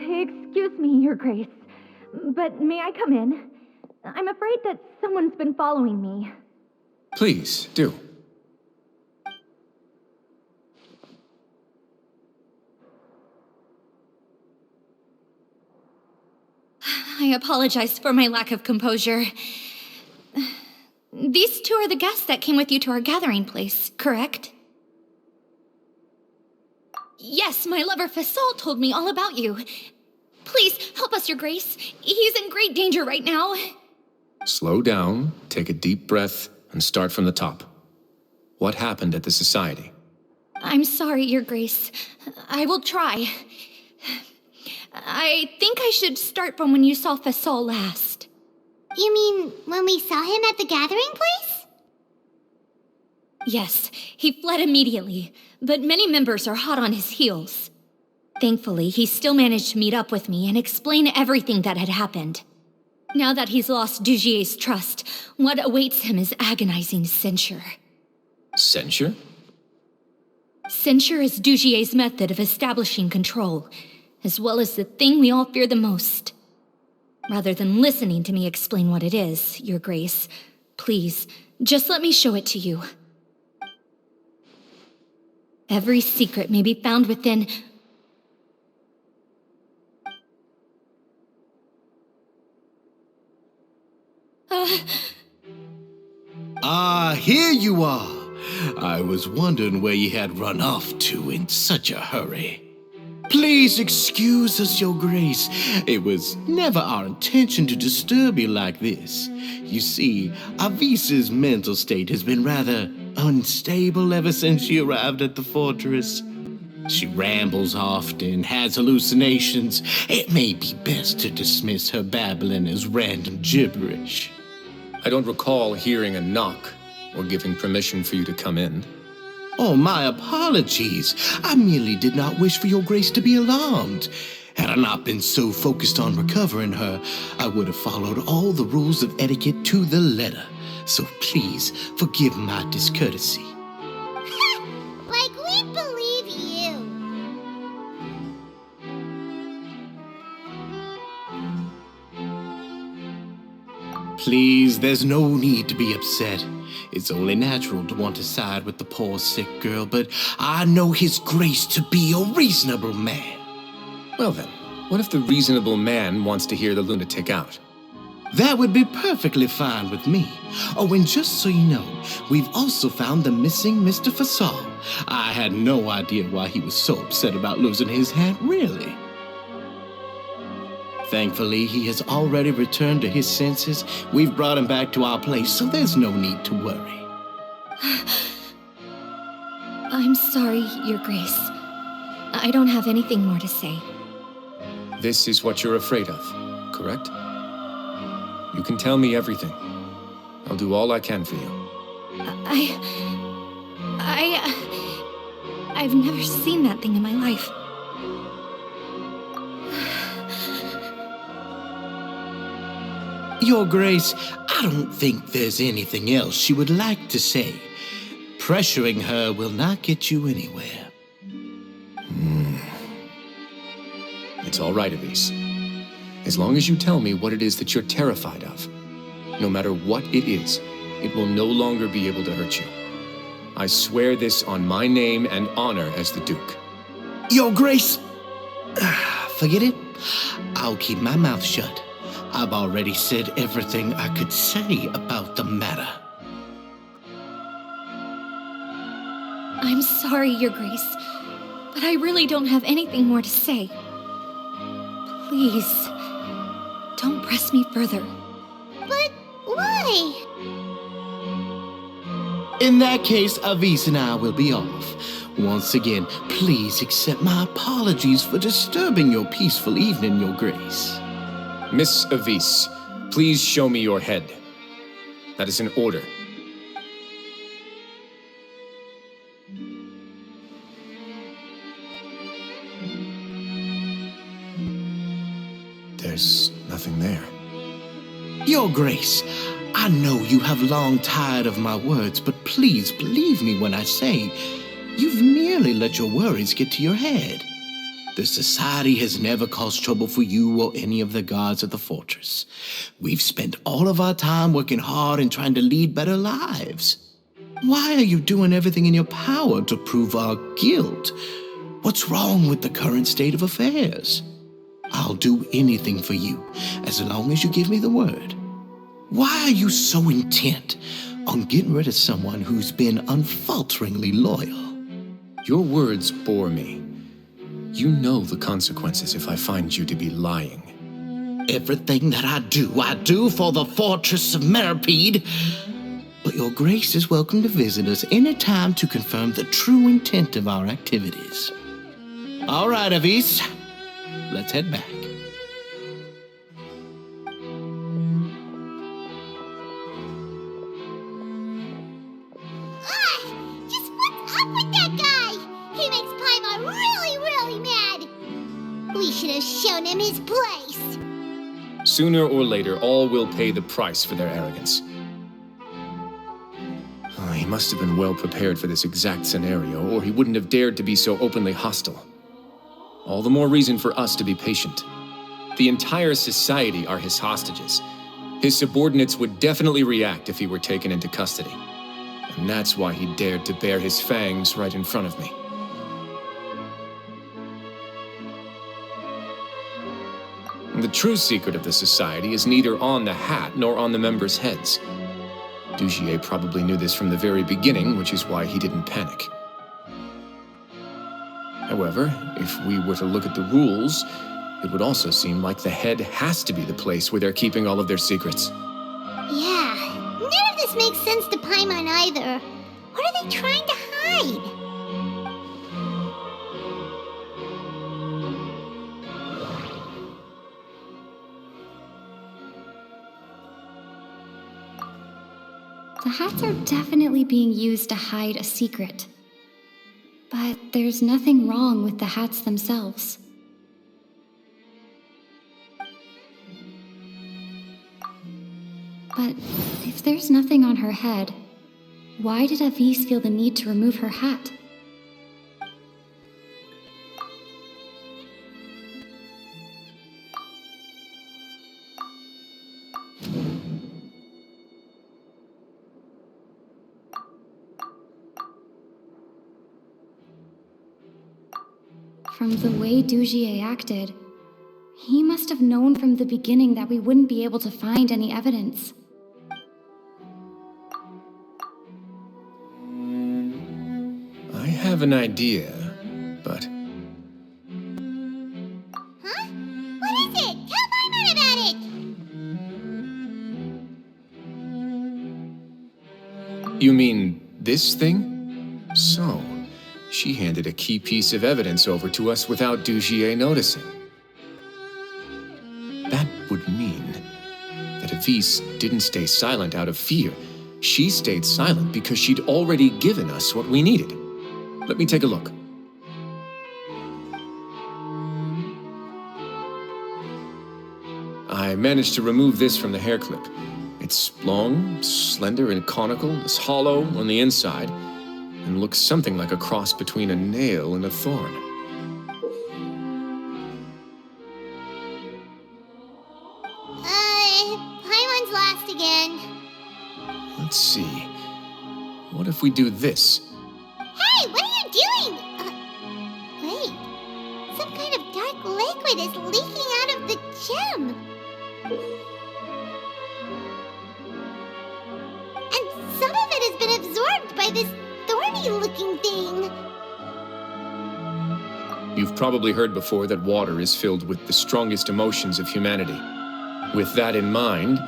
Excuse me, Your Grace, but may I come in? I'm afraid that someone's been following me. Please, do. I apologize for my lack of composure. These 2 are the guests that came with you to our gathering place, correct? Yes, my lover Fasol told me all about you. Please, help us, Your Grace. He's in great danger right now. Slow down, take a deep breath, and start from the top. What happened at the Society? I'm sorry, Your Grace. I will try. I think I should start from when you saw Fasol last. You mean when we saw him at the gathering place? Yes, he fled immediately, but many members are hot on his heels. Thankfully, he still managed to meet up with me and explain everything that had happened. Now that he's lost Dugier's trust, what awaits him is agonizing censure. Censure? Censure is Dugier's method of establishing control, as well as the thing we all fear the most. Rather than listening to me explain what it is, Your Grace, please, just let me show it to you. Every secret may be found within... Here you are. I was wondering where you had run off to in such a hurry. Please excuse us, Your Grace. It was never our intention to disturb you like this. You see, Avisa's mental state has been rather unstable ever since she arrived at the fortress. She rambles often, has hallucinations. It may be best to dismiss her babbling as random gibberish. I don't recall hearing a knock or giving permission for you to come in. Oh, my apologies. I merely did not wish for Your Grace to be alarmed. Had I not been so focused on recovering her, I would have followed all the rules of etiquette to the letter. So please, forgive my discourtesy. Like we believe you. Please, there's no need to be upset. It's only natural to want to side with the poor sick girl, but I know His Grace to be a reasonable man. Well then, what if the reasonable man wants to hear the lunatic out? That would be perfectly fine with me. Oh, and just so you know, we've also found the missing Mr. Fasol. I had no idea why he was so upset about losing his hat, really. Thankfully, he has already returned to his senses. We've brought him back to our place, so there's no need to worry. I'm sorry, Your Grace. I don't have anything more to say. This is what you're afraid of, correct? You can tell me everything. I'll do all I can for you. I've never seen that thing in my life. Your Grace, I don't think there's anything else she would like to say. Pressuring her will not get you anywhere. It's all right, Elise. As long as you tell me what it is that you're terrified of, no matter what it is, it will no longer be able to hurt you. I swear this on my name and honor as the Duke. Your Grace, forget it. I'll keep my mouth shut. I've already said everything I could say about the matter. I'm sorry, Your Grace, but I really don't have anything more to say. Please, don't press me further. But why? In that case, Avis and I will be off. Once again, please accept my apologies for disturbing your peaceful evening, Your Grace. Miss Avis, please show me your head. That is an order. There's nothing there. Your Grace, I know you have long tired of my words, but please believe me when I say you've merely let your worries get to your head. The Society has never caused trouble for you or any of the guards of the fortress. We've spent all of our time working hard and trying to lead better lives. Why are you doing everything in your power to prove our guilt? What's wrong with the current state of affairs? I'll do anything for you, as long as you give me the word. Why are you so intent on getting rid of someone who's been unfalteringly loyal? Your words bore me. You know the consequences if I find you to be lying. Everything that I do for the Fortress of Meripede. But Your Grace is welcome to visit us any time to confirm the true intent of our activities. All right, Avis. Let's head back. Just what's up with that guy? He makes Paimon really, really mad. We should have shown him his place. Sooner or later, all will pay the price for their arrogance. Oh, he must have been well prepared for this exact scenario, or he wouldn't have dared to be so openly hostile. All the more reason for us to be patient. The entire society are his hostages. His subordinates would definitely react if he were taken into custody. And that's why he dared to bare his fangs right in front of me. The true secret of the society is neither on the hat nor on the members' heads. Dugier probably knew this from the very beginning, which is why he didn't panic. However, if we were to look at the rules, it would also seem like the head has to be the place where they're keeping all of their secrets. Yeah, none of this makes sense to Paimon either. What are they trying to hide? The hats are definitely being used to hide a secret. But there's nothing wrong with the hats themselves. But if there's nothing on her head, why did Avis feel the need to remove her hat? From the way Dugier acted, he must have known from the beginning that we wouldn't be able to find any evidence. I have an idea, but... Huh? What is it? Tell Paimon about it! You mean this thing? So, she handed a key piece of evidence over to us without Dugier noticing. That would mean that Avis didn't stay silent out of fear. She stayed silent because she'd already given us what we needed. Let me take a look. I managed to remove this from the hair clip. It's long, slender, and conical, it's hollow on the inside, and looks something like a cross between a nail and a thorn. Paimon's lost again. Let's see. What if we do this? Hey, what are you doing? Wait. Some kind of dark liquid is leaking out of the gem. And some of it has been absorbed by this thorny-looking thing. You've probably heard before that water is filled with the strongest emotions of humanity. With that in mind,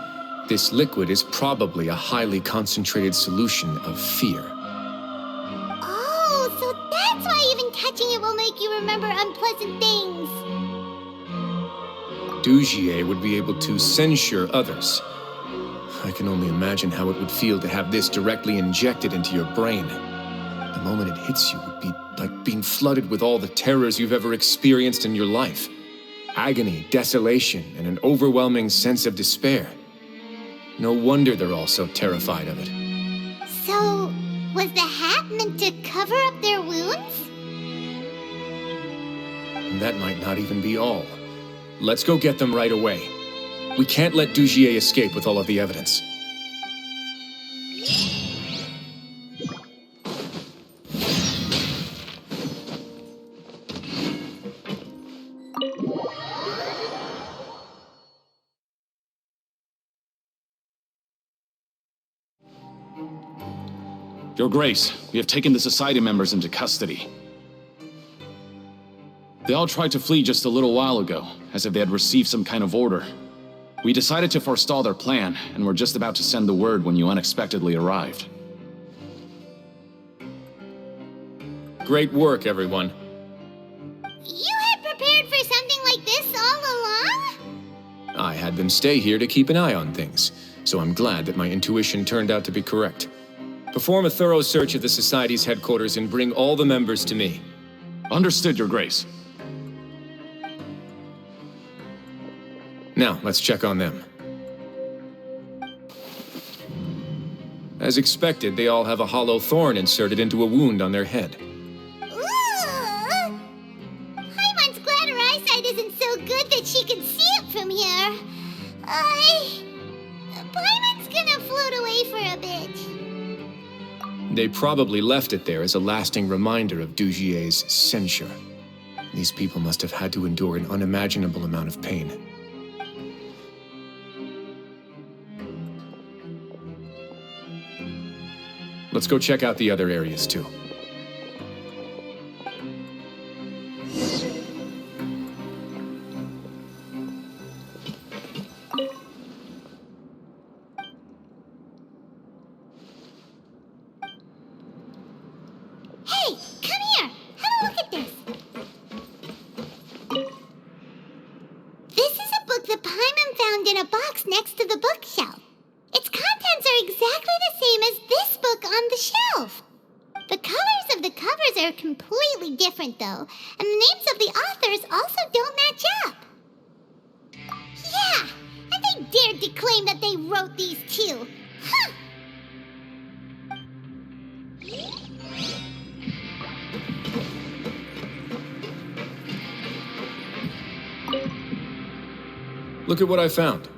this liquid is probably a highly concentrated solution of fear. Oh, so that's why even touching it will make you remember unpleasant things. Dujier would be able to censure others. I can only imagine how it would feel to have this directly injected into your brain. The moment it hits you would be like being flooded with all the terrors you've ever experienced in your life. Agony, desolation, and an overwhelming sense of despair. No wonder they're all so terrified of it. So, was the hat meant to cover up their wounds? And that might not even be all. Let's go get them right away. We can't let Dujier escape with all of the evidence. Your Grace, we have taken the Society members into custody. They all tried to flee just a little while ago, as if they had received some kind of order. We decided to forestall their plan, and were just about to send the word when you unexpectedly arrived. Great work, everyone. You had prepared for something like this all along? I had them stay here to keep an eye on things, so I'm glad that my intuition turned out to be correct. Perform a thorough search of the Society's headquarters and bring all the members to me. Understood, Your Grace. Now, let's check on them. As expected, they all have a hollow thorn inserted into a wound on their head. Paimon's glad her eyesight isn't so good that she can see it from here. Paimon's gonna float away for a bit. They probably left it there as a lasting reminder of Dujier's censure. These people must have had to endure an unimaginable amount of pain. Let's go check out the other areas, too. Hey, come here. Have a look at this. This is a book that Paimon found in a box next to the bookshelf. Its contents are exactly the same as this book on the shelf. The colors of the covers are completely different, though, and the names of the authors also don't match up. Yeah, and they dared to claim that they wrote these too. Huh! Look at what I found.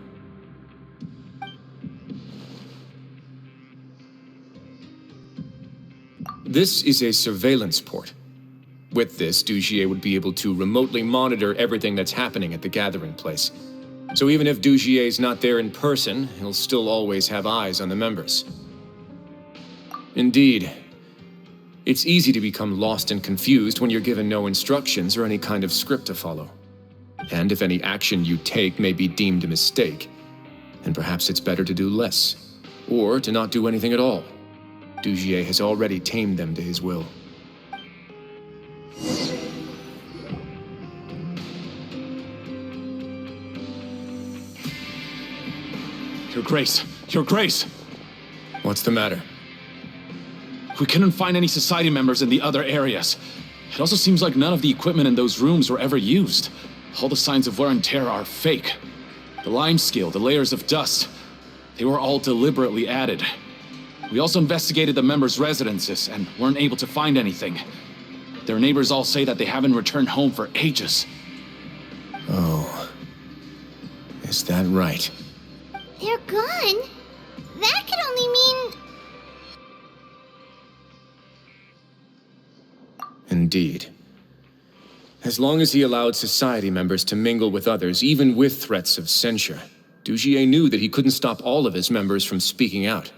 This is a surveillance port. With this, Dujier would be able to remotely monitor everything that's happening at the gathering place. So even if Dujier's not there in person, he'll still always have eyes on the members. Indeed. It's easy to become lost and confused when you're given no instructions or any kind of script to follow. And if any action you take may be deemed a mistake, then perhaps it's better to do less, or to not do anything at all. Dujier has already tamed them to his will. Your Grace! Your Grace! What's the matter? We couldn't find any Society members in the other areas. It also seems like none of the equipment in those rooms were ever used. All the signs of wear and tear are fake. The lime scale, the layers of dust, they were all deliberately added. We also investigated the members' residences and weren't able to find anything. Their neighbors all say that they haven't returned home for ages. Oh. Is that right? They're gone? That could only mean... Indeed. As long as he allowed society members to mingle with others, even with threats of censure, Dugier knew that he couldn't stop all of his members from speaking out.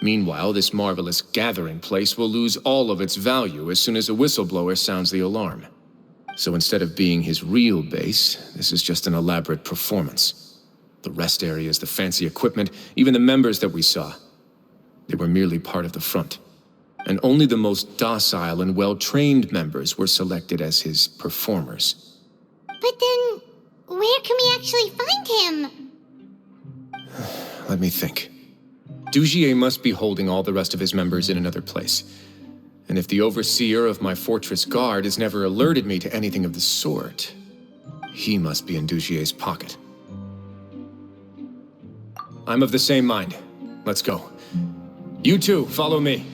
Meanwhile, this marvelous gathering place will lose all of its value as soon as a whistleblower sounds the alarm. So instead of being his real base, this is just an elaborate performance. The rest areas, the fancy equipment, even the members that we saw, they were merely part of the front. And only the most docile and well-trained members were selected as his performers. But then, where can we actually find him? Let me think. Dugier must be holding all the rest of his members in another place. And if the overseer of my fortress guard has never alerted me to anything of the sort, he must be in Dugier's pocket. I'm of the same mind. Let's go. You two, follow me.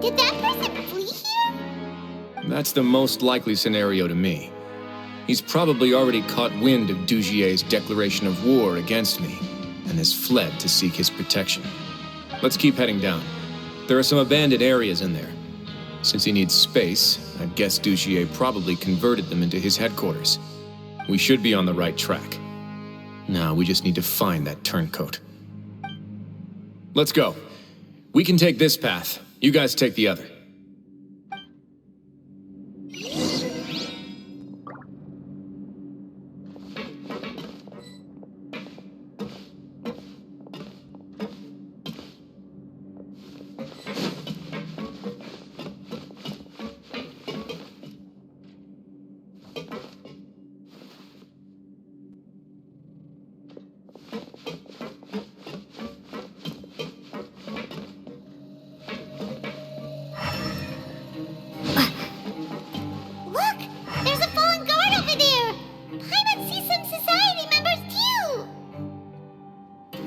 Did that person flee here? That's the most likely scenario to me. He's probably already caught wind of Dugier's declaration of war against me, and has fled to seek his protection. Let's keep heading down. There are some abandoned areas in there. Since he needs space, I guess Dugier probably converted them into his headquarters. We should be on the right track. Now we just need to find that turncoat. Let's go. We can take this path. You guys take the other.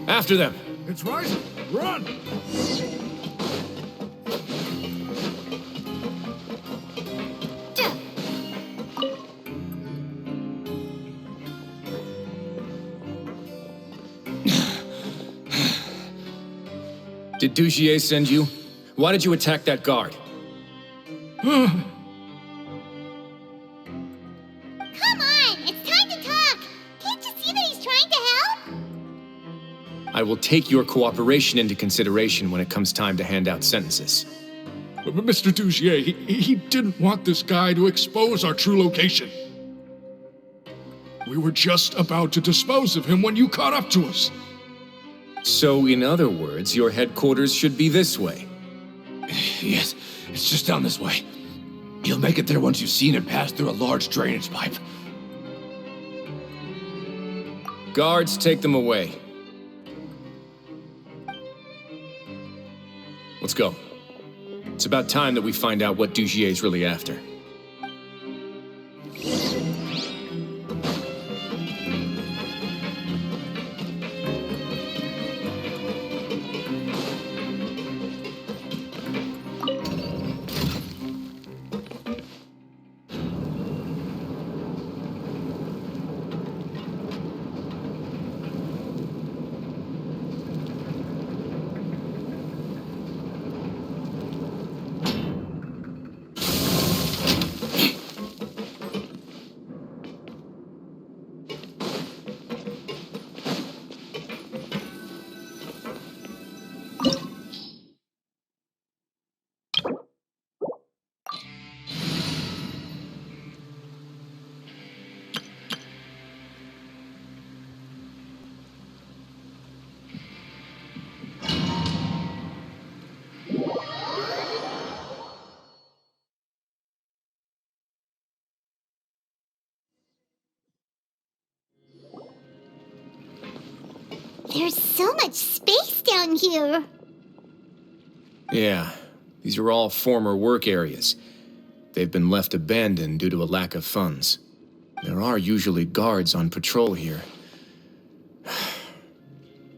After them! It's rising! Run! Did Dugier send you? Why did you attack that guard? I will take your cooperation into consideration when it comes time to hand out sentences. But Mr. Dugier, he didn't want this guy to expose our true location. We were just about to dispose of him when you caught up to us. So, in other words, your headquarters should be this way? Yes, it's just down this way. You'll make it there once you've seen it pass through a large drainage pipe. Guards, take them away. Let's go. It's about time that we find out what Dugier's really after. There's so much space down here. Yeah, these are all former work areas. They've been left abandoned due to a lack of funds. There are usually guards on patrol here.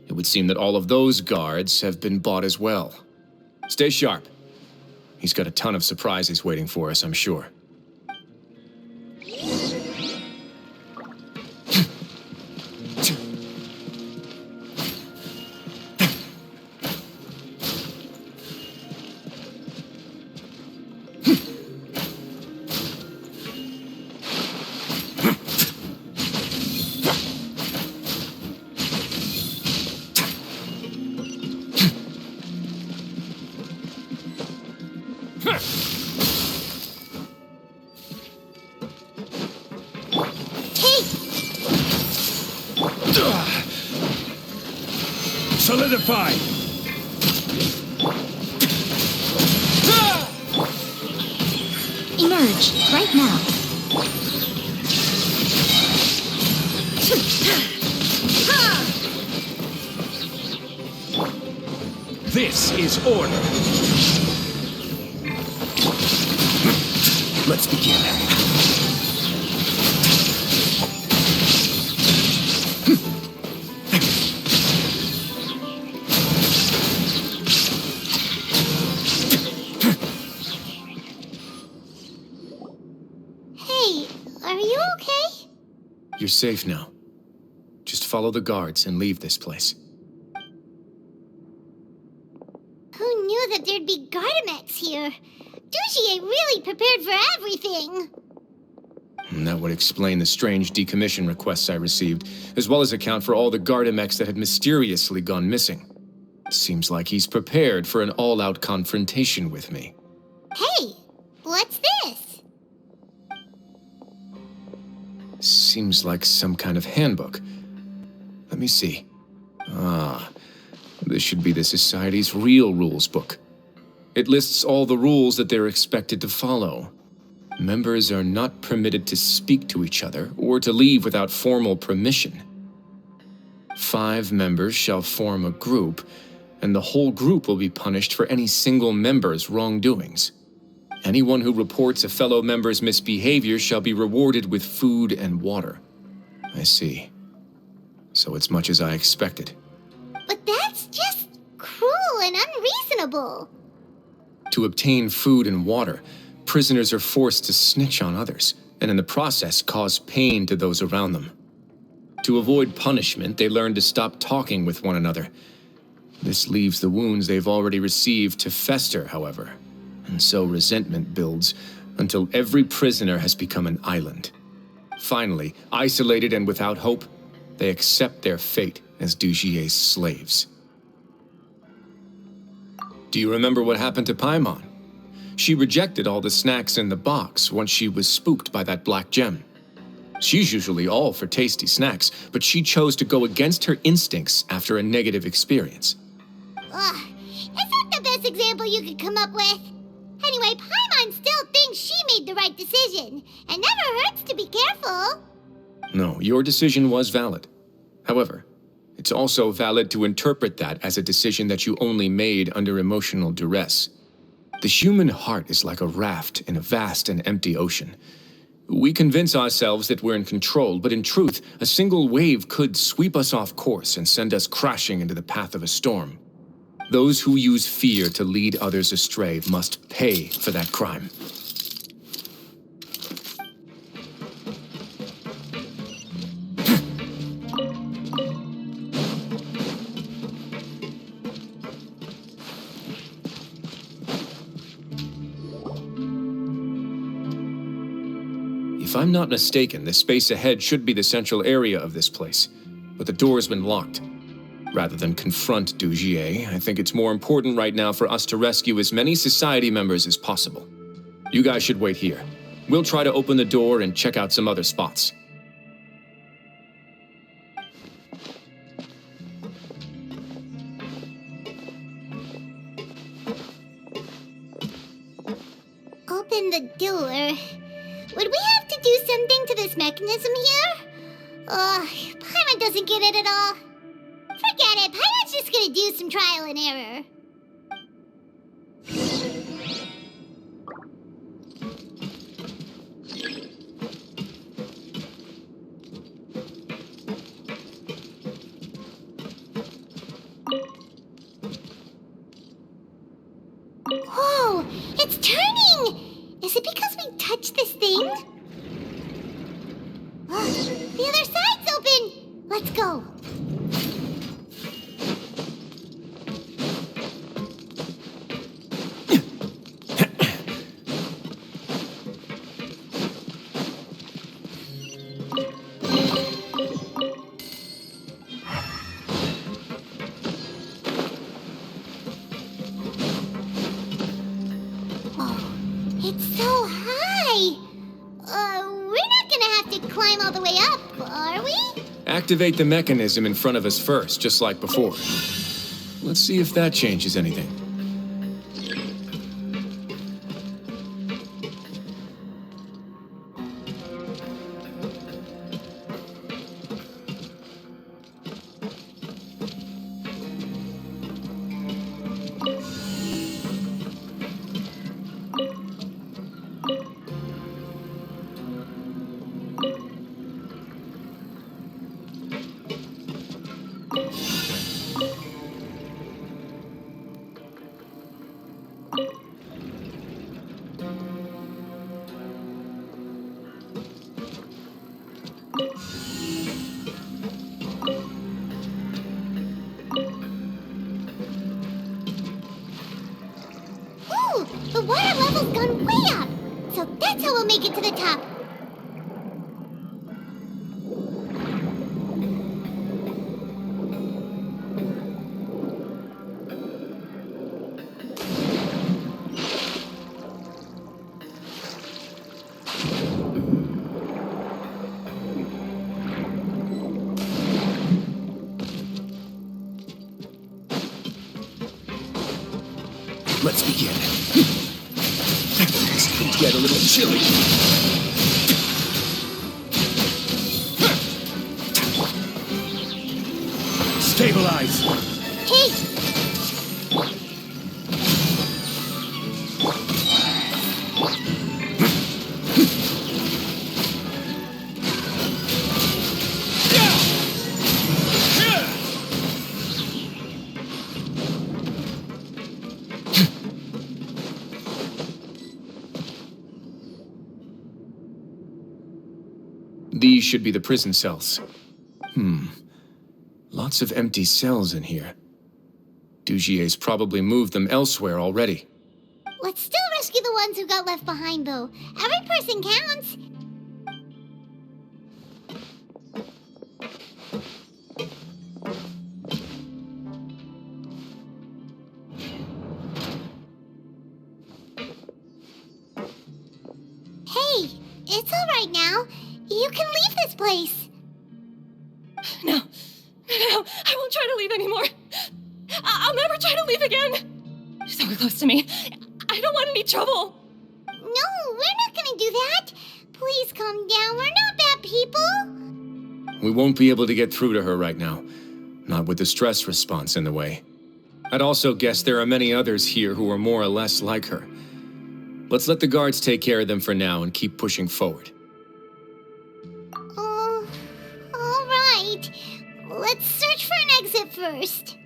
It would seem that all of those guards have been bought as well. Stay sharp. He's got a ton of surprises waiting for us, I'm sure. Solidify! Emerge, right now. This is order. Let's begin. Hey, are you okay? You're safe now. Just follow the guards and leave this place. Who knew that there'd be Gardamex here? Dujier really prepared for everything. And that would explain the strange decommission requests I received, as well as account for all the Gardamex that had mysteriously gone missing. Seems like he's prepared for an all-out confrontation with me. Hey, what's this? Seems like some kind of handbook. Let me see. Ah, this should be the Society's real rules book. It lists all the rules that they're expected to follow. Members are not permitted to speak to each other or to leave without formal permission. 5 members shall form a group, and the whole group will be punished for any single member's wrongdoings. Anyone who reports a fellow member's misbehavior shall be rewarded with food and water. I see. So it's much as I expected. But that's just cruel and unreasonable. To obtain food and water, prisoners are forced to snitch on others, and in the process cause pain to those around them. To avoid punishment, they learn to stop talking with one another. This leaves the wounds they've already received to fester, however, and so resentment builds until every prisoner has become an island. Finally, isolated and without hope, they accept their fate as Dujier's slaves. Do you remember what happened to Paimon? She rejected all the snacks in the box once she was spooked by that black gem. She's usually all for tasty snacks, but she chose to go against her instincts after a negative experience. Ugh, is that the best example you could come up with? Anyway, Paimon still thinks she made the right decision, and never hurts to be careful. No, your decision was valid. However, it's also valid to interpret that as a decision that you only made under emotional duress. The human heart is like a raft in a vast and empty ocean. We convince ourselves that we're in control, but in truth, a single wave could sweep us off course and send us crashing into the path of a storm. Those who use fear to lead others astray must pay for that crime. If I'm not mistaken, the space ahead should be the central area of this place, but the door's been locked. Rather than confront Dujier, I think it's more important right now for us to rescue as many Society members as possible. You guys should wait here. We'll try to open the door and check out some other spots. Open the door. Would we have to do something to this mechanism here? Paimon doesn't get it at all. Forget it, Paimon's just gonna do some trial and error. Whoa, it's turning! Is it because we touched this thing? The other side's open! Let's go. It's so high! We're not gonna have to climb all the way up, are we? Activate the mechanism in front of us first, just like before. Let's see if that changes anything. Ooh, the water level's gone way up. So that's how we'll make it to the top. Let's begin. It's going to get a little chilly. Stabilize. Hey! These should be the prison cells. Lots of empty cells in here. Dugier's probably moved them elsewhere already. Let's still rescue the ones who got left behind, though. Every person counts. Hey, it's all right now. You can leave this place. No, I won't try to leave anymore. I'll never try to leave again. So close to me. I don't want any trouble. No, we're not gonna do that. Please calm down. We're not bad people. We won't be able to get through to her right now. Not with the stress response in the way. I'd also guess there are many others here who are more or less like her. Let's let the guards take care of them for now and keep pushing forward. All right. Let's search for an exit first.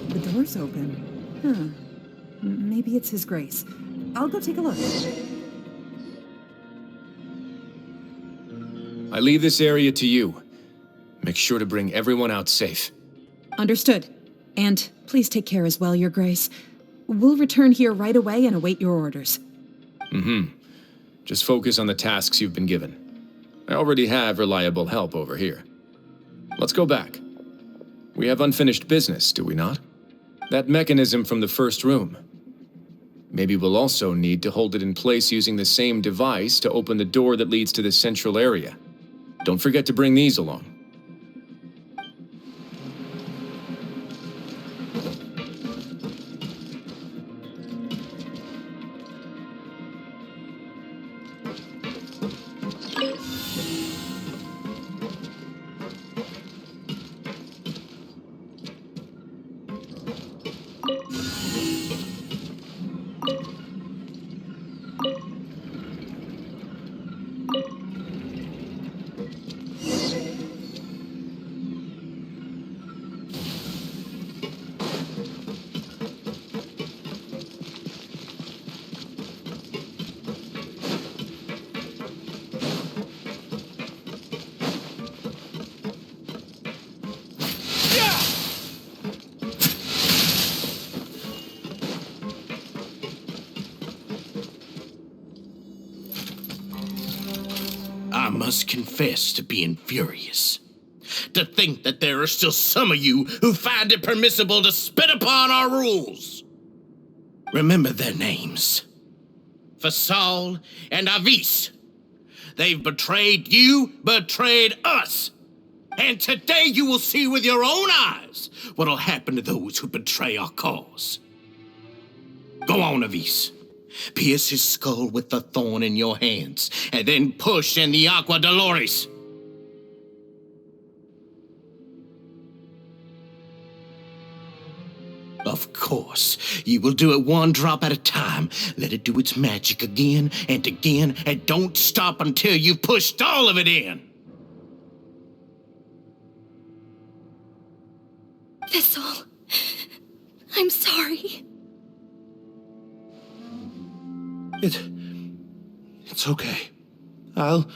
The door's open. Maybe it's His Grace. I'll go take a look. I leave this area to you. Make sure to bring everyone out safe. Understood. And please take care as well, Your Grace. We'll return here right away and await your orders. Just focus on the tasks you've been given. I already have reliable help over here. Let's go back. We have unfinished business, do we not? That mechanism from the first room. Maybe we'll also need to hold it in place using the same device to open the door that leads to the central area. Don't forget to bring these along. must confess to being furious. To think that there are still some of you who find it permissible to spit upon our rules. Remember their names. Fasal and Avis. They've betrayed you, betrayed us. And today you will see with your own eyes what'll happen to those who betray our cause. Go on, Avis. Pierce his skull with the thorn in your hands, and then push in the Aqua Dolores. Of course, you will do it one drop at a time. Let it do its magic again, and don't stop until you've pushed all of it in. Thistle, I'm sorry. It's okay. I'll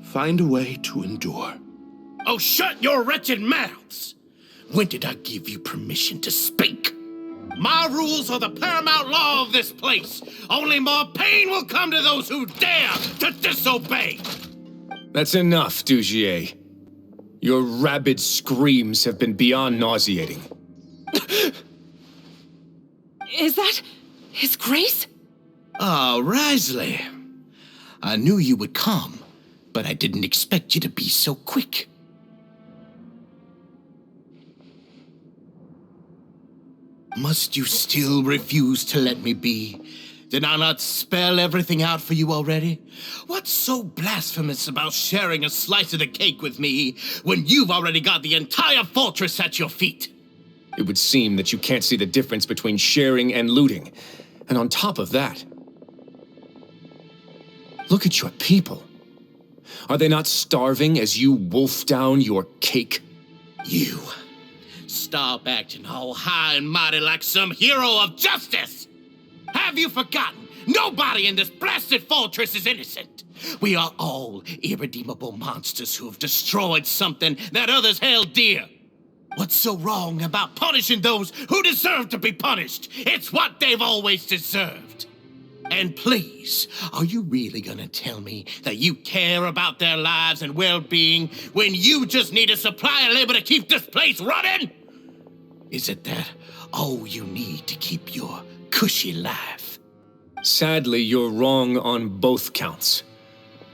find a way to endure. Oh, shut your wretched mouths! When did I give you permission to speak? My rules are the paramount law of this place. Only more pain will come to those who dare to disobey. That's enough, Dugier. Your rabid screams have been beyond nauseating. Is that His Grace? Ah, Wriothesley. I knew you would come, but I didn't expect you to be so quick. Must you still refuse to let me be? Did I not spell everything out for you already? What's so blasphemous about sharing a slice of the cake with me when you've already got the entire fortress at your feet? It would seem that you can't see the difference between sharing and looting. And on top of that, look at your people. Are they not starving as you wolf down your cake? You. Stop acting all high and mighty like some hero of justice! Have you forgotten? Nobody in this blasted fortress is innocent. We are all irredeemable monsters who have destroyed something that others held dear. What's so wrong about punishing those who deserve to be punished? It's what they've always deserved. And please, are you really gonna tell me that you care about their lives and well-being when you just need a supply of labor to keep this place running? Is it that all you need to keep your cushy life? Sadly, you're wrong on both counts.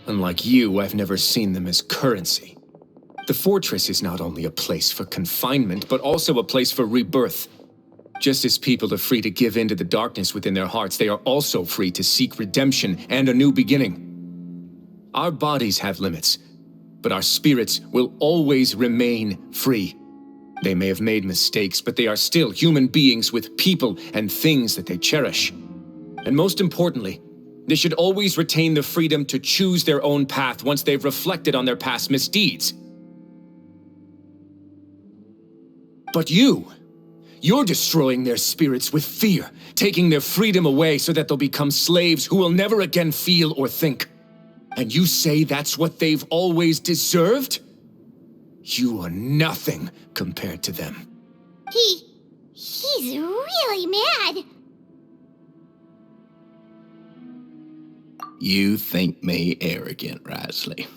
Unlike you, I've never seen them as currency. The fortress is not only a place for confinement, but also a place for rebirth. Just as people are free to give in to the darkness within their hearts, they are also free to seek redemption and a new beginning. Our bodies have limits, but our spirits will always remain free. They may have made mistakes, but they are still human beings with people and things that they cherish. And most importantly, they should always retain the freedom to choose their own path once they've reflected on their past misdeeds. But you're destroying their spirits with fear, taking their freedom away so that they'll become slaves who will never again feel or think. And you say that's what they've always deserved? You are nothing compared to them. He's really mad. You think me arrogant, Wriothesley.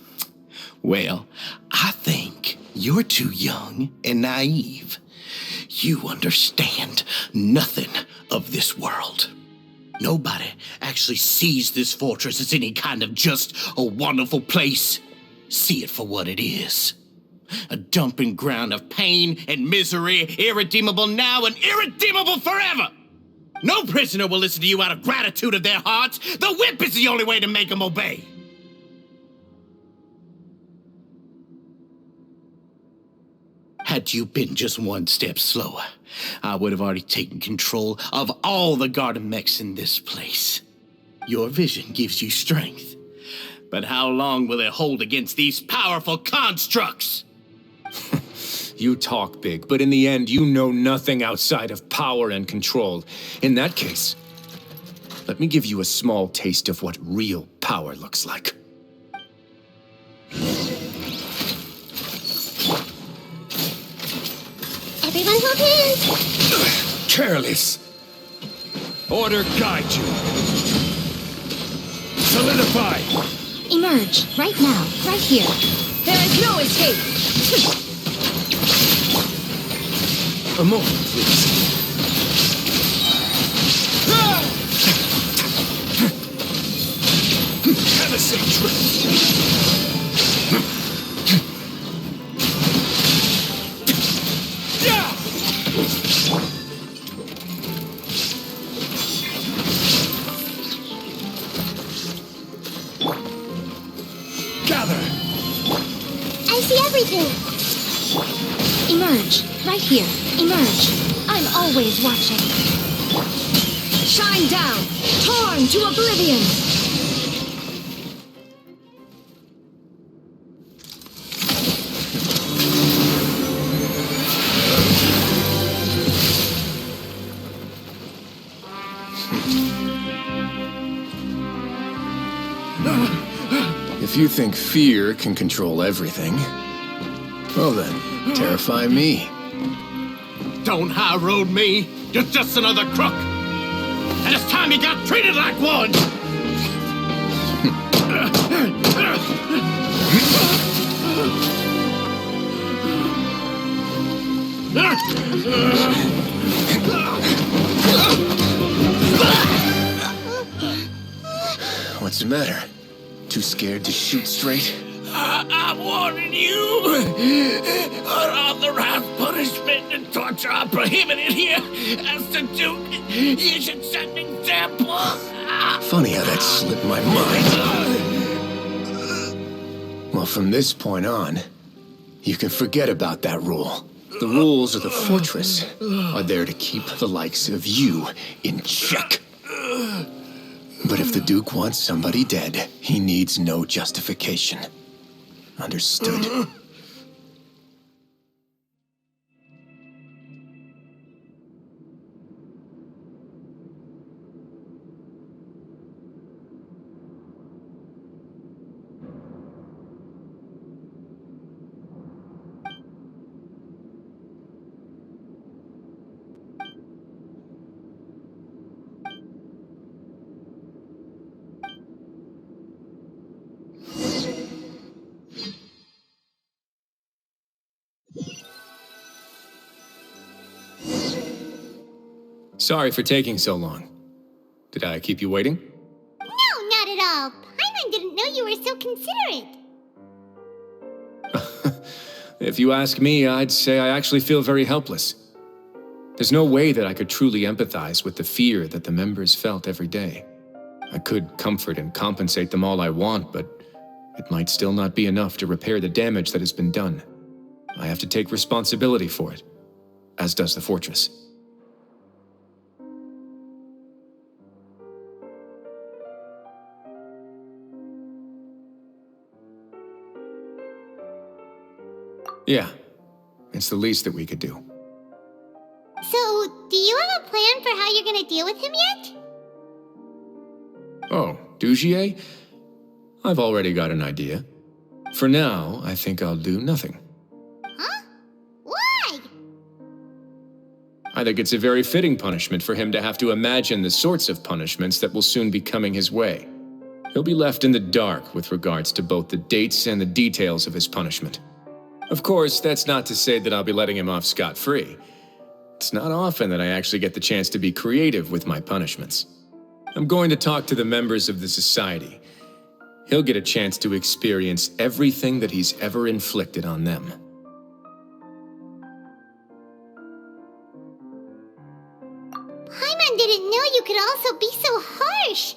Well, I think you're too young and naive. You understand nothing of this world. Nobody actually sees this fortress as any kind of just a wonderful place. See it for what it is. A dumping ground of pain and misery, irredeemable now and irredeemable forever. No prisoner will listen to you out of gratitude of their hearts. The whip is the only way to make them obey. Had you been just one step slower, I would have already taken control of all the garden mechs in this place. Your vision gives you strength. But how long will it hold against these powerful constructs? You talk big, but in the end, you know nothing outside of power and control. In that case, let me give you a small taste of what real power looks like. Everyone hold hands. Careless. Order guide you. Solidify. Emerge, right now, right here. There is no escape! A moment, please. Have a safe trip. Gather! I see everything. Emerge, right here. Emerge. I'm always watching. Shine down, torn to oblivion! If you think fear can control everything, well then, terrify me. Don't high road me. You're just another crook. And it's time you got treated like one. What's the matter? Too scared to shoot straight? I'm warning you. Unauthorized punishment and torture are prohibited here. As the Duke, you should set an example. Funny how that slipped my mind. Well, from this point on, you can forget about that rule. The rules of the fortress are there to keep the likes of you in check. But if the Duke wants somebody dead, he needs no justification. Understood? Sorry for taking so long. Did I keep you waiting? No, not at all. Paimon didn't know you were so considerate. If you ask me, I'd say I actually feel very helpless. There's no way that I could truly empathize with the fear that the members felt every day. I could comfort and compensate them all I want, but it might still not be enough to repair the damage that has been done. I have to take responsibility for it, as does the fortress. Yeah, it's the least that we could do. So, do you have a plan for how you're gonna deal with him yet? Oh, Dugier? I've already got an idea. For now, I think I'll do nothing. Huh? Why? I think it's a very fitting punishment for him to have to imagine the sorts of punishments that will soon be coming his way. He'll be left in the dark with regards to both the dates and the details of his punishment. Of course, that's not to say that I'll be letting him off scot-free. It's not often that I actually get the chance to be creative with my punishments. I'm going to talk to the members of the society. He'll get a chance to experience everything that he's ever inflicted on them. Paimon didn't know you could also be so harsh.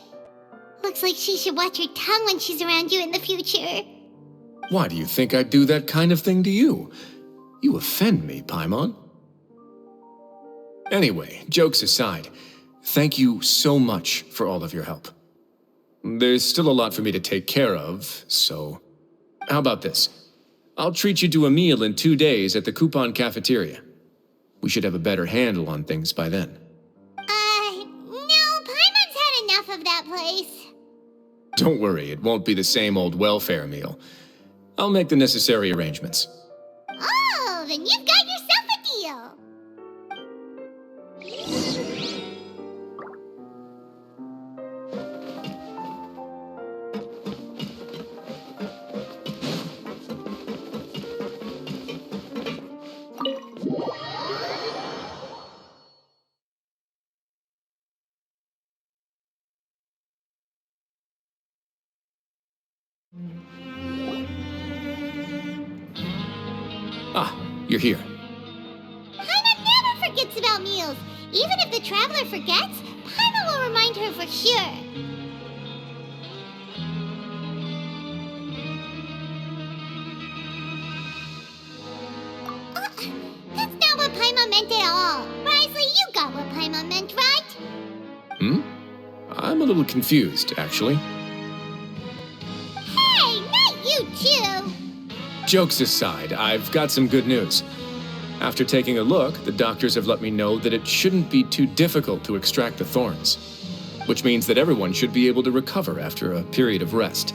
Looks like she should watch her tongue when she's around you in the future. Why do you think I'd do that kind of thing to you? You offend me, Paimon. Anyway, jokes aside, thank you so much for all of your help. There's still a lot for me to take care of, so... How about this? I'll treat you to a meal in 2 days at the Coupon Cafeteria. We should have a better handle on things by then. No, Paimon's had enough of that place. Don't worry, it won't be the same old welfare meal. I'll make the necessary arrangements. Oh, then you've got yourself a deal. Ah, you're here. Paimon never forgets about meals. Even if the traveler forgets, Paimon will remind her for sure. That's not what Paimon meant at all. Wriothesley, you got what Paimon meant, right? I'm a little confused, actually. Hey, not you too! Jokes aside, I've got some good news. After taking a look, the doctors have let me know that it shouldn't be too difficult to extract the thorns, which means that everyone should be able to recover after a period of rest.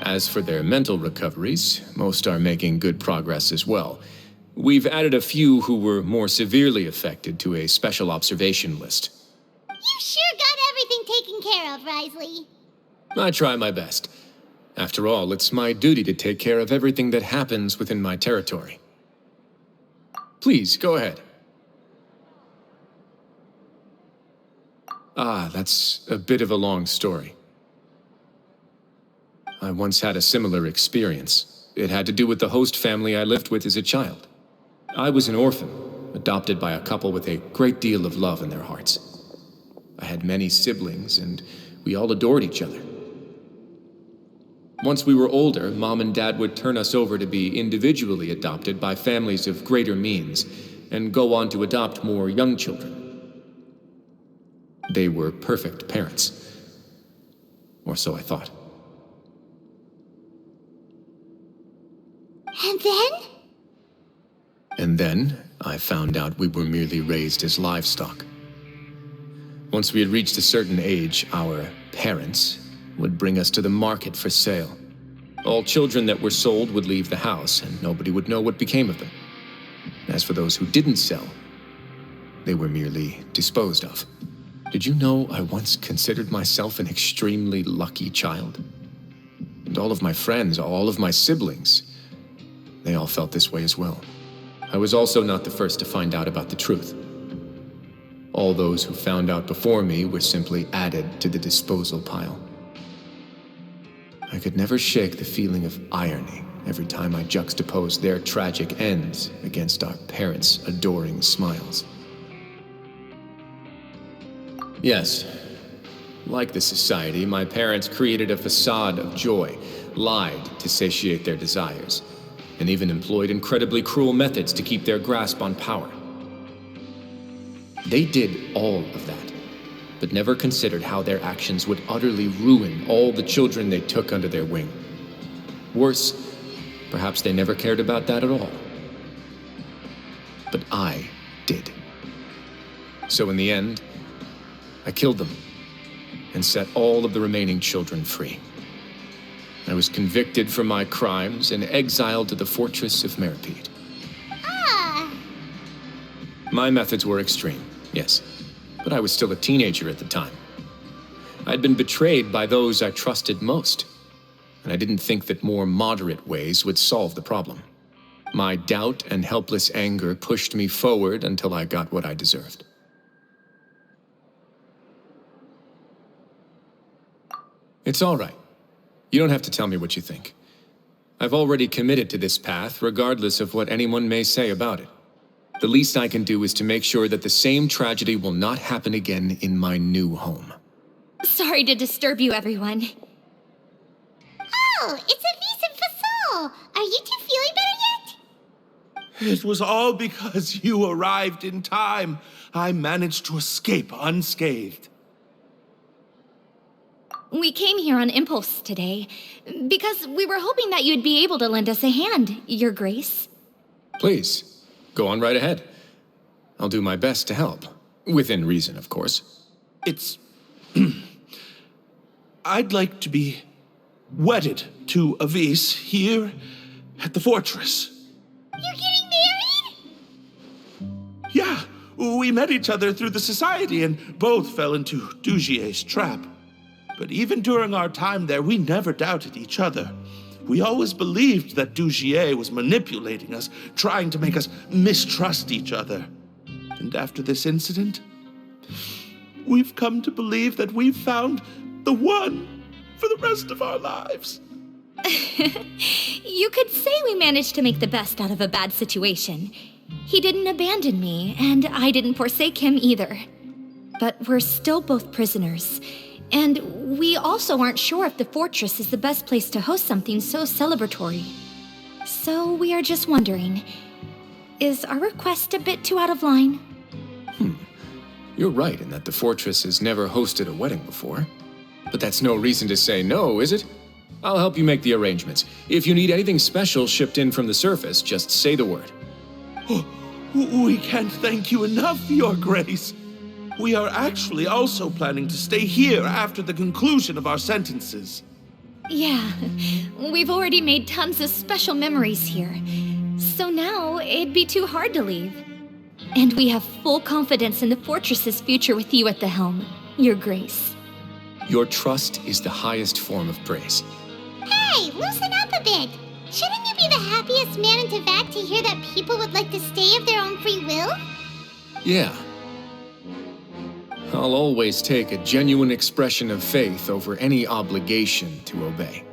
As for their mental recoveries, most are making good progress as well. We've added a few who were more severely affected to a special observation list. You sure got everything taken care of, Wriothesley. I try my best. After all, it's my duty to take care of everything that happens within my territory. Please, go ahead. Ah, that's a bit of a long story. I once had a similar experience. It had to do with the host family I lived with as a child. I was an orphan, adopted by a couple with a great deal of love in their hearts. I had many siblings, and we all adored each other. Once we were older, Mom and Dad would turn us over to be individually adopted by families of greater means, and go on to adopt more young children. They were perfect parents. Or so I thought. And then? And then, I found out we were merely raised as livestock. Once we had reached a certain age, our parents would bring us to the market for sale. All children that were sold would leave the house, and nobody would know what became of them. As for those who didn't sell, they were merely disposed of. Did you know I once considered myself an extremely lucky child? And all of my friends, all of my siblings, they all felt this way as well. I was also not the first to find out about the truth. All those who found out before me were simply added to the disposal pile. I could never shake the feeling of irony every time I juxtaposed their tragic ends against our parents' adoring smiles. Yes, like the society, my parents created a facade of joy, lied to satiate their desires, and even employed incredibly cruel methods to keep their grasp on power. They did all of that, but never considered how their actions would utterly ruin all the children they took under their wing. Worse, perhaps they never cared about that at all. But I did. So in the end, I killed them and set all of the remaining children free. I was convicted for my crimes and exiled to the fortress of Meripede. My methods were extreme, yes, but I was still a teenager at the time. I'd been betrayed by those I trusted most, and I didn't think that more moderate ways would solve the problem. My doubt and helpless anger pushed me forward until I got what I deserved. It's all right. You don't have to tell me what you think. I've already committed to this path, regardless of what anyone may say about it. The least I can do is to make sure that the same tragedy will not happen again in my new home. Sorry to disturb you, everyone. Oh, it's a Vincent Fasol. Are you two feeling better yet? It was all because you arrived in time. I managed to escape unscathed. We came here on impulse today, because we were hoping that you'd be able to lend us a hand, Your Grace. Please, go on right ahead. I'll do my best to help. Within reason, of course. It's... I'd like to be wedded to Avis here at the fortress. You're getting married? Yeah, we met each other through the society and both fell into Dugier's trap. But even during our time there, we never doubted each other. We always believed that Dugier was manipulating us, trying to make us mistrust each other. And after this incident, we've come to believe that we've found the one for the rest of our lives. You could say we managed to make the best out of a bad situation. He didn't abandon me, and I didn't forsake him either. But we're still both prisoners. And we also aren't sure if the fortress is the best place to host something so celebratory. So we are just wondering, is our request a bit too out of line? You're right in that the fortress has never hosted a wedding before. But that's no reason to say no, is it? I'll help you make the arrangements. If you need anything special shipped in from the surface, just say the word. We can't thank you enough, Your Grace. We are actually also planning to stay here after the conclusion of our sentences. Yeah, we've already made tons of special memories here. So now it'd be too hard to leave. And we have full confidence in the fortress's future with you at the helm, Your Grace. Your trust is the highest form of praise. Hey, loosen up a bit. Shouldn't you be the happiest man in Teyvat to hear that people would like to stay of their own free will? Yeah. I'll always take a genuine expression of faith over any obligation to obey.